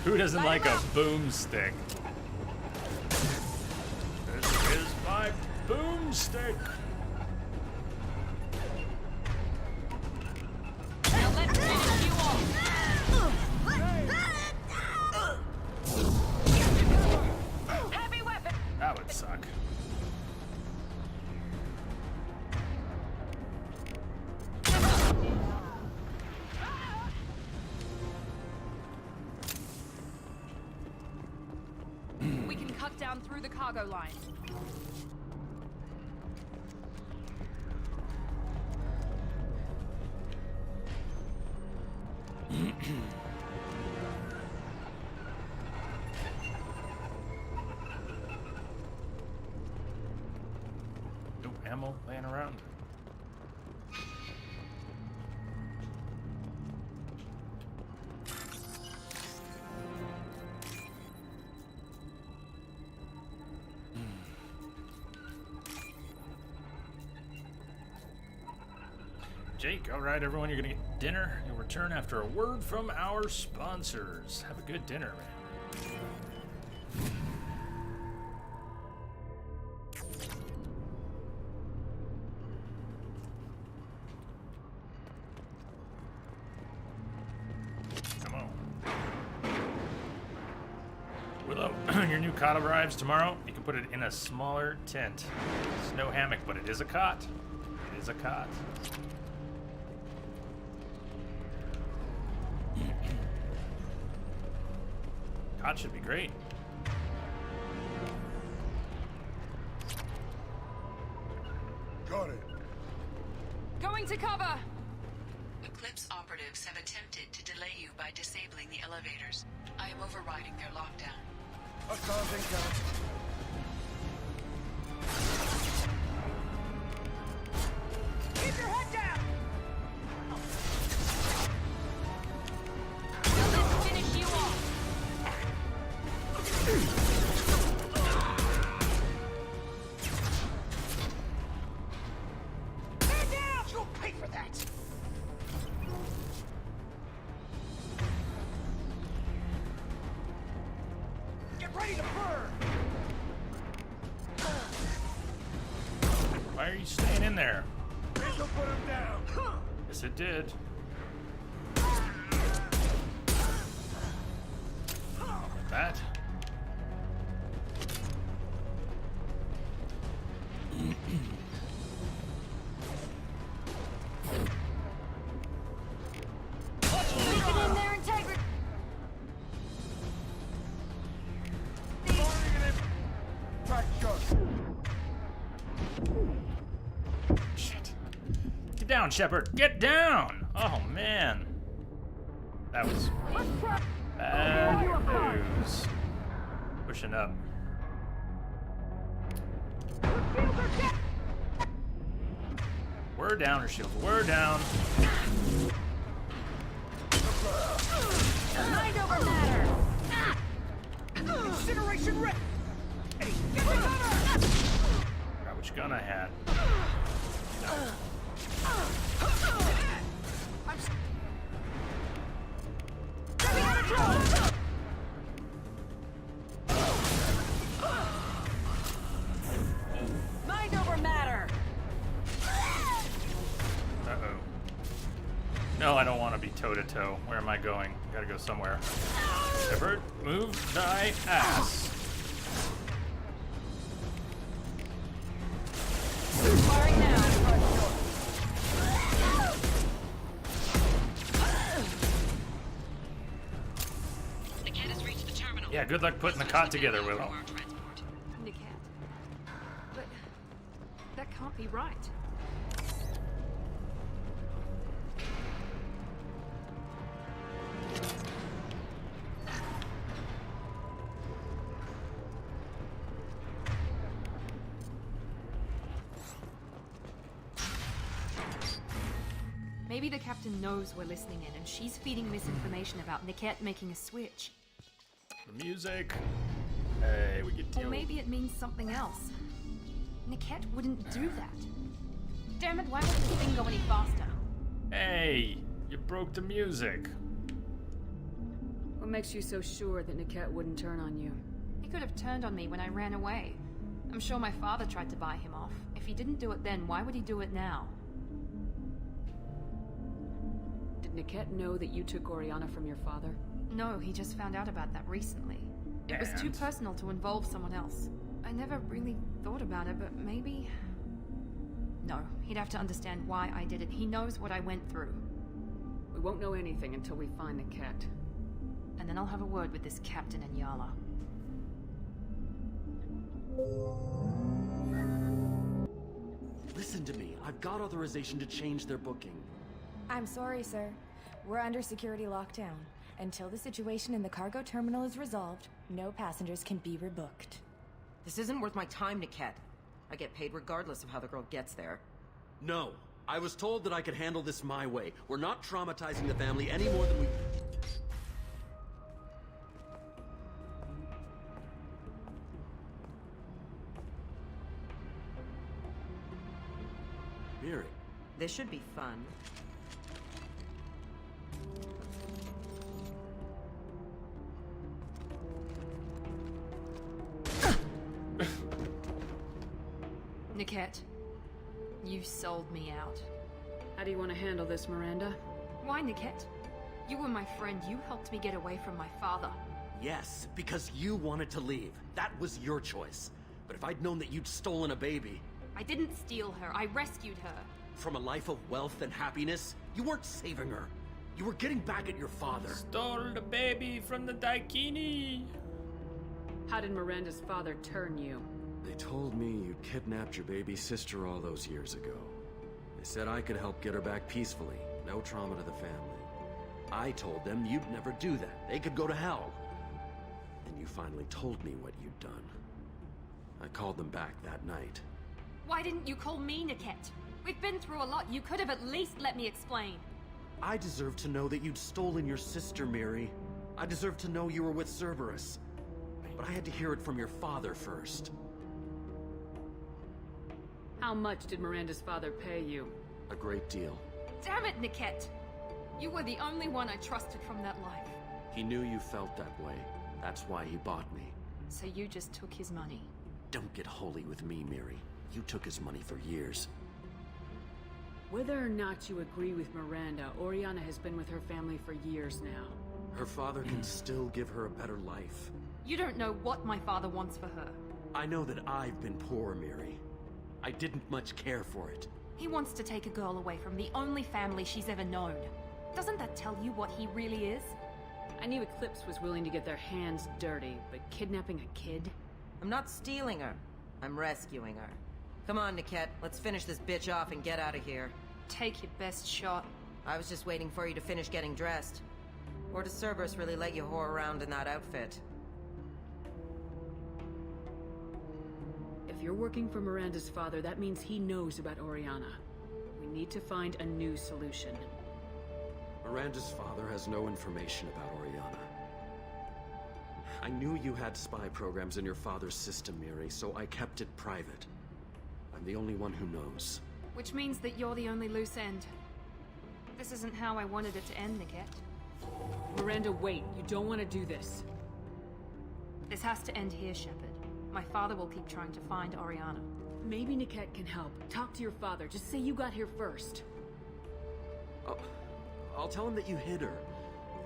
Who doesn't like a boomstick? This is my boomstick. Now let's finish you off. Heavy weapon! That would suck. lockdown through the cargo line. No ammo laying around. Jake, all right, everyone, you're gonna get dinner. You'll return after a word from our sponsors. Have a good dinner, man. Come on. Willow, your new cot arrives tomorrow. You can put it in a smaller tent. It's no hammock, but it is a cot. It is a cot. Cot should be great. Got it. Going to cover! Eclipse operatives have attempted to delay you by disabling the elevators. I am overriding their lockdown. Keep your head down! Let's finish you off! Head down! You'll pay for that! Get ready to burn! Why are you staying in there? This'll put him down! Yes, it did. That. Weaken in their integrity! Shit. Get down, Shepard. Get down! Oh, man. That was bad news. Pushing up. We're down, her shields. We're down. Mind over matter! Incineration ready! Get the gunner! Forgot which gun I had. Mind over matter! Uh-oh. No, I don't want to be toe-to-toe. Where am I going? Gotta go somewhere. Shepard, move thy ass. Firing now. The kid has reached the terminal. Yeah, good luck putting the cot together, Willow. Niket. But that can't be right. Maybe the captain knows we're listening in, and she's feeding misinformation about Niket making a switch. The music. Hey, we get Or deal. maybe it means something else. Niket wouldn't do that. Damn it, why won't the thing go any faster? Hey, you broke the music. What makes you so sure that Niket wouldn't turn on you? He could have turned on me when I ran away. I'm sure my father tried to buy him off. If he didn't do it then, why would he do it now? Did Niket know that you took Oriana from your father? No, he just found out about that recently. It was too And? personal to involve someone else. I never really thought about it, but maybe... No, he'd have to understand why I did it. He knows what I went through. We won't know anything until we find Niket. And then I'll have a word with this captain and Yala. Listen to me. I've got authorization to change their booking. I'm sorry, sir. We're under security lockdown. Until the situation in the cargo terminal is resolved, no passengers can be rebooked. This isn't worth my time, Niket. I get paid regardless of how the girl gets there. No. I was told that I could handle this my way. We're not traumatizing the family any more than we... Miri. This should be fun. Niket, you sold me out. How do you want to handle this, Miranda? Why, Niket? You were my friend. You helped me get away from my father. Yes, because you wanted to leave. That was your choice. But if I'd known that you'd stolen a baby... I didn't steal her. I rescued her. From a life of wealth and happiness, you weren't saving her. You were getting back at your father. Stole the baby from the Daikini. How did Miranda's father turn you? They told me you kidnapped your baby sister all those years ago. They said I could help get her back peacefully. No trauma to the family. I told them you'd never do that. They could go to hell. And you finally told me what you'd done. I called them back that night. Why didn't you call me, Niket? We've been through a lot. You could have at least let me explain. I deserve to know that you'd stolen your sister, Miri. I deserve to know you were with Cerberus. But I had to hear it from your father first. How much did Miranda's father pay you? A great deal. Damn it, Niket! You were the only one I trusted from that life. He knew you felt that way. That's why he bought me. So you just took his money? Don't get holy with me, Miri. You took his money for years. Whether or not you agree with Miranda, Oriana has been with her family for years now. Her father can still give her a better life. You don't know what my father wants for her. I know that I've been poor, Miri. I didn't much care for it. He wants to take a girl away from the only family she's ever known. Doesn't that tell you what he really is? I knew Eclipse was willing to get their hands dirty, but kidnapping a kid? I'm not stealing her. I'm rescuing her. Come on, Niket. Let's finish this bitch off and get out of here. Take your best shot. I was just waiting for you to finish getting dressed. Or does Cerberus really let you whore around in that outfit? If you're working for Miranda's father, that means he knows about Oriana. We need to find a new solution. Miranda's father has no information about Oriana. I knew you had spy programs in your father's system, Miri, so I kept it private. I'm the only one who knows. Which means that you're the only loose end. This isn't how I wanted it to end, Niket. Miranda, wait. You don't want to do this. This has to end here, Shepard. My father will keep trying to find Oriana. Maybe Niket can help. Talk to your father. Just say you got here first. I'll tell him that you hid her.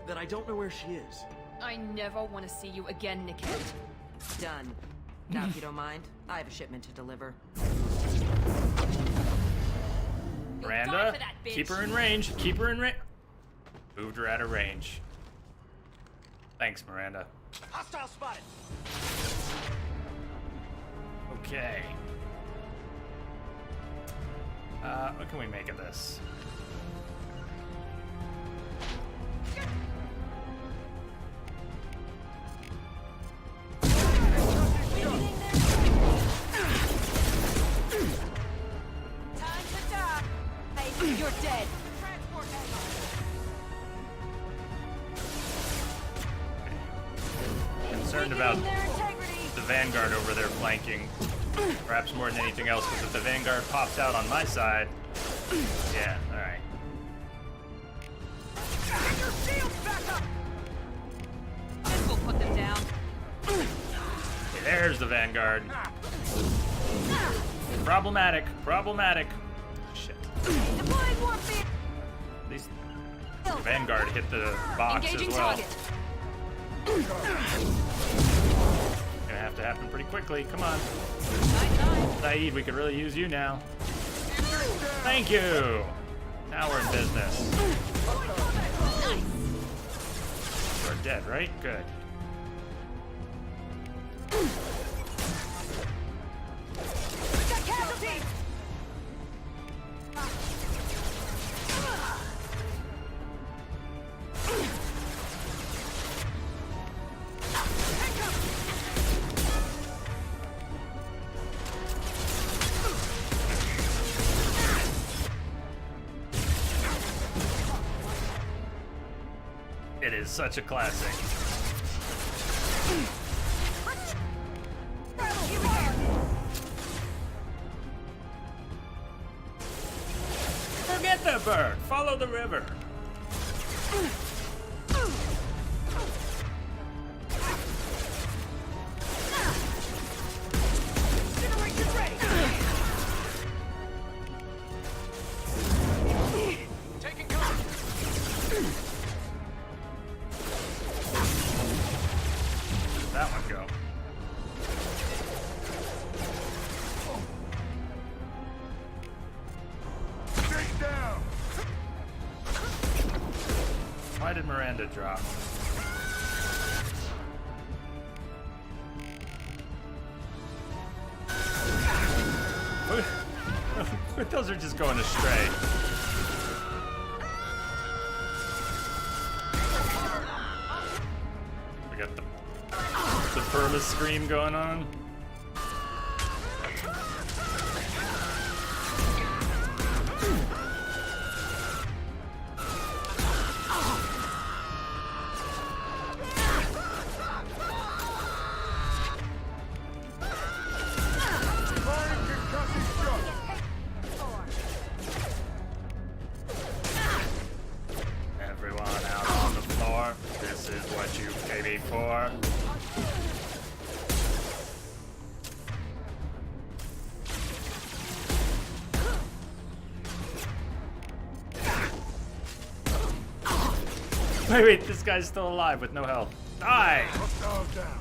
That I don't know where she is. I never want to see you again, Niket. Done. Now, if you don't mind, I have a shipment to deliver. Miranda, keep her in range. Keep her in range. Moved her out of range. Thanks, Miranda. Hostile spotted. Okay. What can we make of this? Time to die. Hey, you're dead. Concerned about the Vanguard over there flanking. Perhaps more than anything else, because if the Vanguard pops out on my side... Yeah, alright. Then we'll put them down. Okay, there's the Vanguard. Problematic. Problematic. Shit. At least the Vanguard hit the box Engaging as well. target. Gonna have to happen pretty quickly. Come on. Saeed, we could really use you now. Thank you. Now we're in business. We're dead, right? Good. It is such a classic. Forget the bird. Follow the river. Taking cover. Where'd that one go? Stay down. Why did Miranda drop? Those are just going astray. We got the perma scream going on. Everyone out on the floor. This is what you pay me for. Wait, this guy's still alive with no health. Die! Down.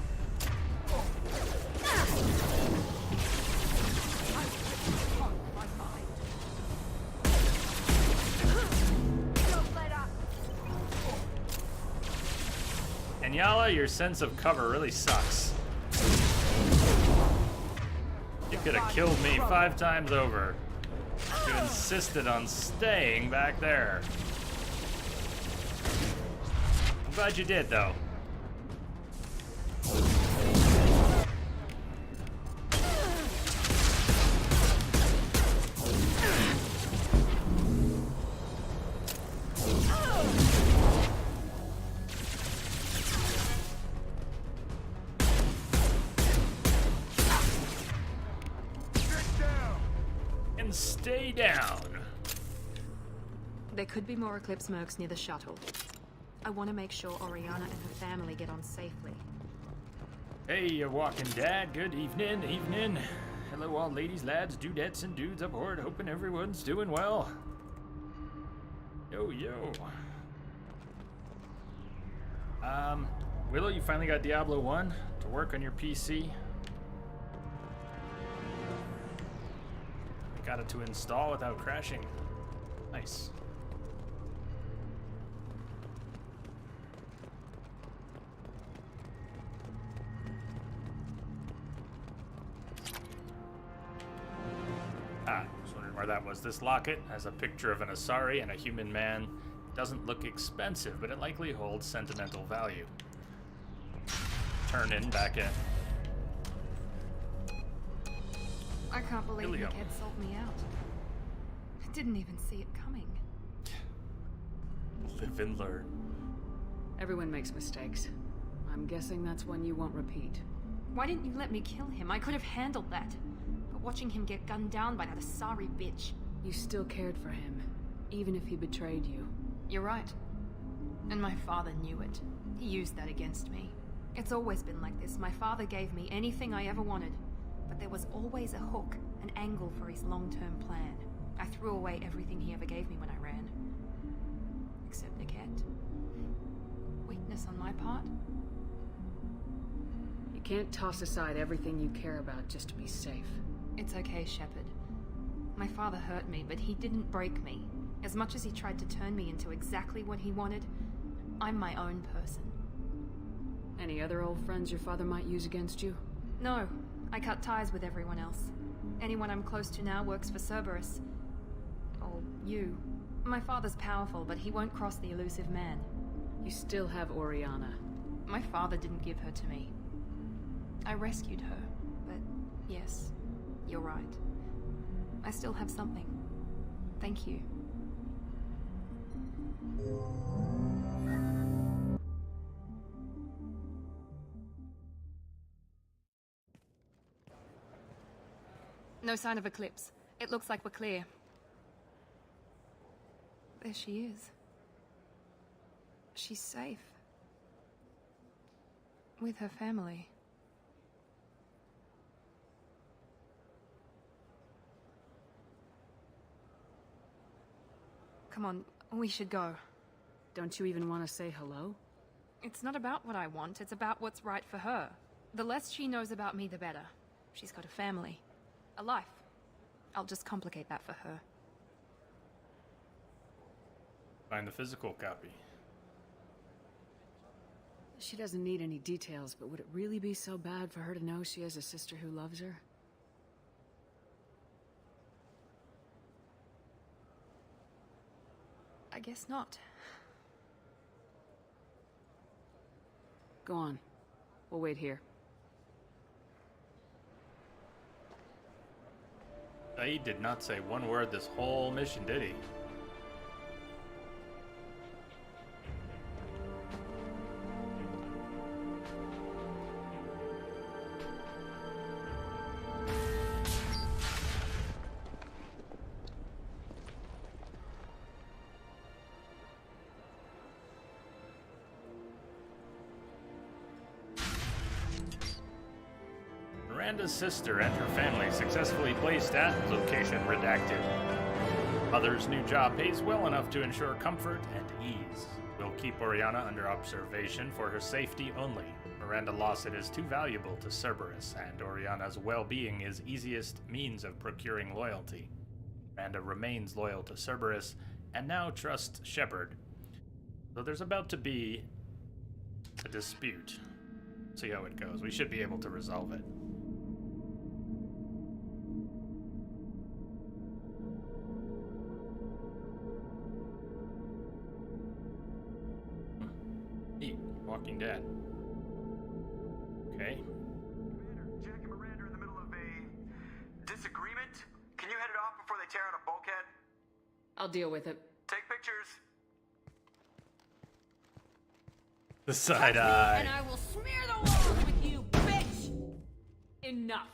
And Yala, your sense of cover really sucks. You could have killed me 5 times over. You insisted on staying back there. I'm glad you did, though. And stay down. There could be more Eclipse mercs near the shuttle. I want to make sure Oriana and her family get on safely. Hey, you walking dad. Good evening, evening. Hello, all ladies, lads, dudettes, and dudes aboard. Hoping everyone's doing well. Yo, yo. Willow, you finally got Diablo 1 to work on your PC. I got it to install without crashing. Nice. I was wondering where that was. This locket has a picture of an Asari and a human man. Doesn't look expensive, but it likely holds sentimental value. Turn in, back in. I can't believe Ilium. Nick had sold me out. I didn't even see it coming. Live and learn. Everyone makes mistakes. I'm guessing that's one you won't repeat. Why didn't you let me kill him? I could have handled that. But watching him get gunned down by that Asari bitch. You still cared for him, even if he betrayed you. You're right. And my father knew it. He used that against me. It's always been like this. My father gave me anything I ever wanted. But there was always a hook, an angle for his long-term plan. I threw away everything he ever gave me when I ran. Except Niket. Weakness on my part? You can't toss aside everything you care about just to be safe. It's okay, Shepard. My father hurt me, but he didn't break me. As much as he tried to turn me into exactly what he wanted, I'm my own person. Any other old friends your father might use against you? No, I cut ties with everyone else. Anyone I'm close to now works for Cerberus. Or you. My father's powerful, but he won't cross the elusive man. You still have Oriana. My father didn't give her to me. I rescued her, but yes, you're right. I still have something. Thank you. No sign of Eclipse. It looks like we're clear. There she is. She's safe. With her family. Come on, we should go. Don't you even want to say hello? It's not about what I want, it's about what's right for her. The less she knows about me, the better. She's got a family. A life. I'll just complicate that for her. Find the physical copy. She doesn't need any details, but would it really be so bad for her to know she has a sister who loves her? I guess not. Go on. We'll wait here. Saeed did not say one word this whole mission, did he? Miranda's sister and her family successfully placed at location redacted. Mother's new job pays well enough to ensure comfort and ease. We'll keep Oriana under observation for her safety only. Miranda Lawson is too valuable to Cerberus, and Oriana's well-being is easiest means of procuring loyalty. Miranda remains loyal to Cerberus, and now trusts Shepard. So there's about to be a dispute. See how it goes. We should be able to resolve it. Neat. Walking Dead. Okay. Commander, Jack and Miranda are in the middle of a disagreement. Can you head it off before they tear out a bulkhead? I'll deal with it. Take pictures. The side eye. And I will smear the walls with you, bitch! Enough.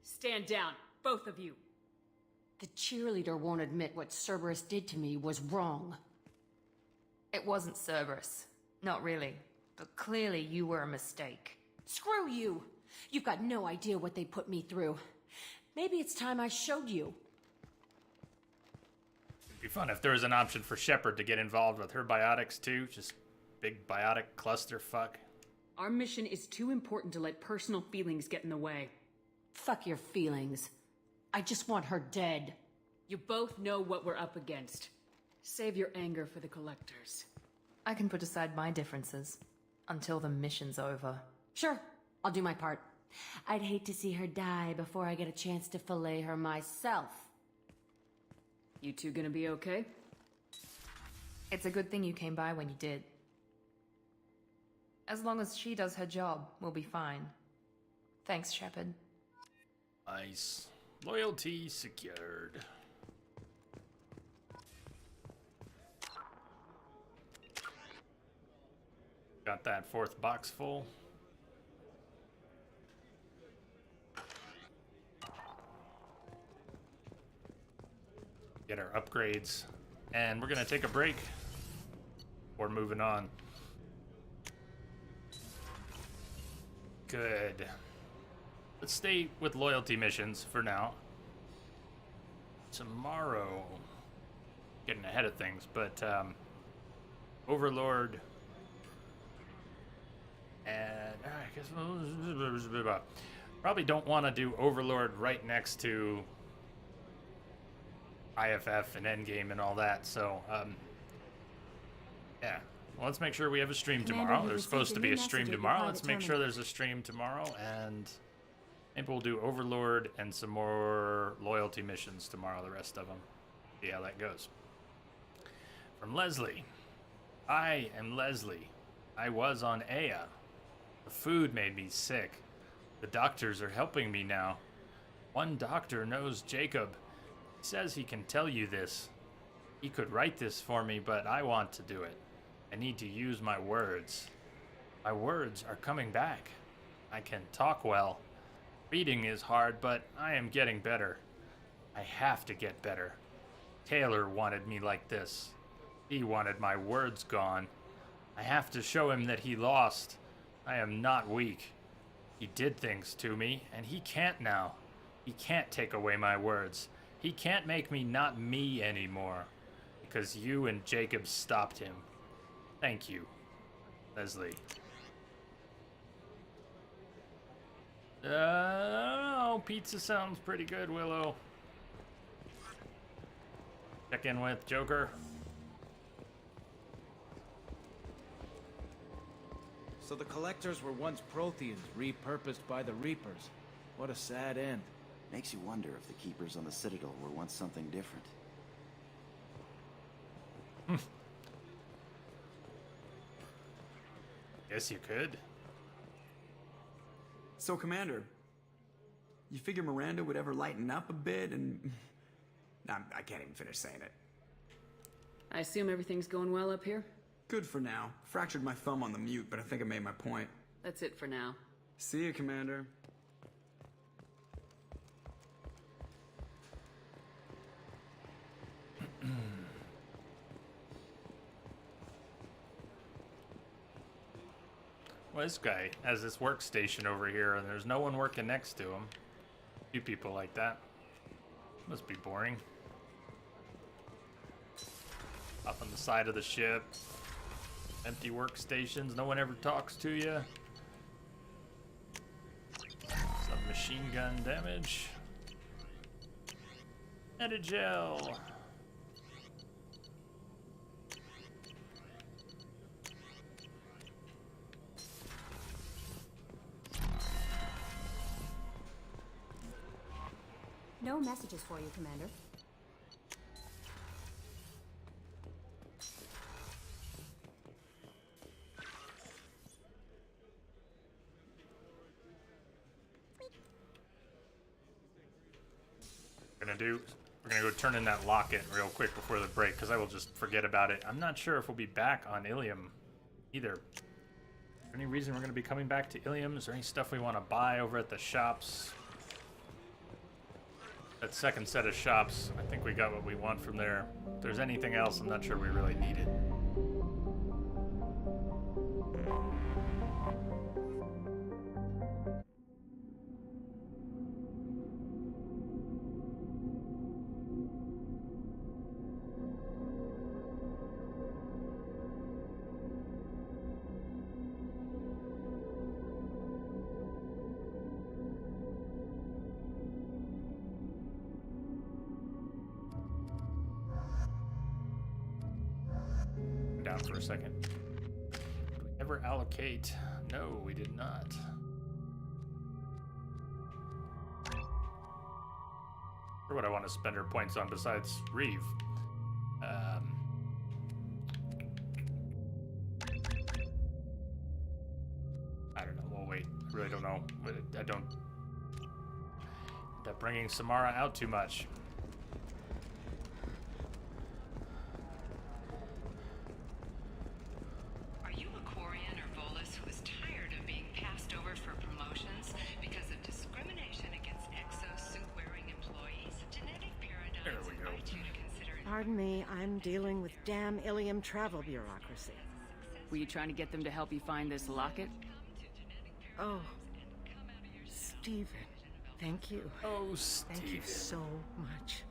Stand down, both of you. The cheerleader won't admit what Cerberus did to me was wrong. It wasn't Cerberus. Not really. But clearly you were a mistake. Screw you! You've got no idea what they put me through. Maybe it's time I showed you. It'd be fun if there was an option for Shepard to get involved with her biotics too. Just big biotic clusterfuck. Our mission is too important to let personal feelings get in the way. Fuck your feelings. I just want her dead. You both know what we're up against. Save your anger for the collectors. I can put aside my differences until the mission's over. Sure, I'll do my part. I'd hate to see her die before I get a chance to fillet her myself. You two gonna be okay? It's a good thing you came by when you did. As long as she does her job, we'll be fine. Thanks, Shepard. Nice. Loyalty secured. Got that fourth box full. Get our upgrades. And we're gonna take a break. We're moving on. Good. Let's stay with loyalty missions for now. Tomorrow, getting ahead of things, but Overlord and I guess probably don't want to do Overlord right next to IFF and Endgame and all that. So yeah. Well, let's make sure we have a stream tomorrow. There's supposed to be a stream tomorrow. Let's make sure there's a stream tomorrow, and maybe we'll do Overlord and some more loyalty missions tomorrow, the rest of them. See how that goes. From Leslie. I am Leslie. I was on Aya. The food made me sick. The doctors are helping me now. One doctor knows Jacob. He says he can tell you this. He could write this for me, but I want to do it. I need to use my words. My words are coming back. I can talk well. Reading is hard, but I am getting better. I have to get better. Taylor wanted me like this. He wanted my words gone. I have to show him that he lost. I am not weak. He did things to me, and he can't now. He can't take away my words. He can't make me not me anymore. Because you and Jacob stopped him. Thank you, Leslie. I don't know. Pizza sounds pretty good, Willow. Check in with Joker. So the Collectors were once Protheans, repurposed by the Reapers. What a sad end. Makes you wonder if the Keepers on the Citadel were once something different. Guess you could. So, Commander, you figure Miranda would ever lighten up a bit and... I can't even finish saying it. I assume everything's going well up here? Good for now. Fractured my thumb on the mute, but I think I made my point. That's it for now. See you, Commander. Well, this guy has this workstation over here, and there's no one working next to him. A few people like that. Must be boring. Up on the side of the ship. Empty workstations. No one ever talks to you. Submachine gun damage. Metagel. No messages for you, Commander. We're gonna go turn in that locket real quick before the break, because I will just forget about it. I'm not sure if we'll be back on Ilium either. Is there any reason we're gonna be coming back to Ilium? Is there any stuff we want to buy over at the shops? That second set of shops, I think we got what we want from there. If there's anything else, I'm not sure we really need it. Down for a second. Did we ever allocate? No, we did not. Or what I want to spend our points on besides Reeve. I don't know. We'll wait. I really don't know. I don't. That bringing Samara out too much. Pardon me, I'm dealing with damn Ilium travel bureaucracy. Were you trying to get them to help you find this locket? Oh, Stephen, thank you. Oh, Stephen. Thank you so much.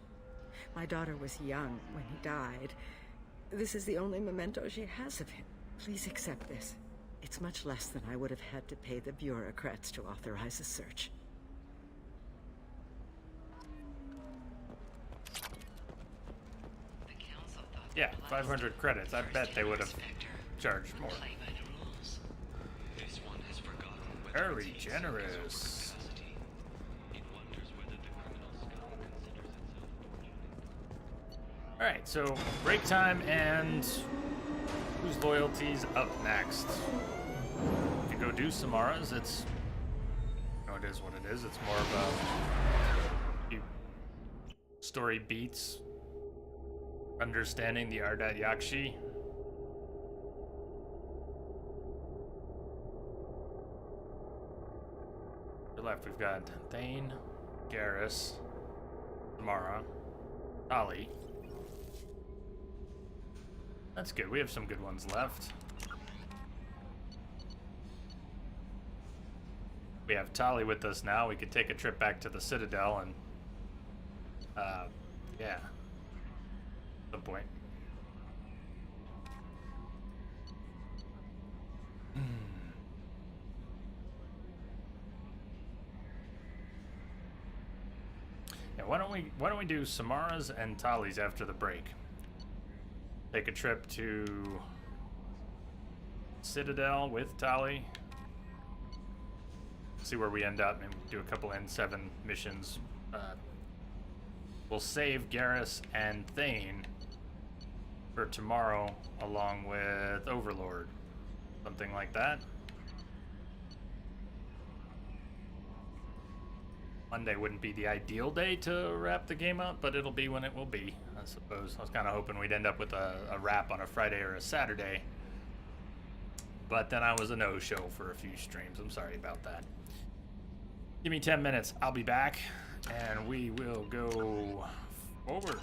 My daughter was young when he died. This is the only memento she has of him. Please accept this. It's much less than I would have had to pay the bureaucrats to authorize a search. Yeah, 500 credits. I bet they would have charged more. Very generous. Alright, so break time, and whose loyalty's up next? If you go do Samara's, it's... No, it is what it is. It's more of a... story beats. Understanding the Ardat Yakshi. To the left, we've got Thane, Garrus, Samara, Tali. That's good. We have some good ones left. We have Tali with us now. We could take a trip back to the Citadel and, yeah, at some point. Yeah, why don't we do Samara's and Tali's after the break? Take a trip to Citadel with Tali. See where we end up, and do a couple N7 missions. We'll save Garrus and Thane for tomorrow, along with Overlord. Something like that. Monday wouldn't be the ideal day to wrap the game up, but it'll be when it will be, I suppose. I was kind of hoping we'd end up with a wrap on a Friday or a Saturday. But then I was a no-show for a few streams. I'm sorry about that. Give me 10 minutes. I'll be back, and we will go forward.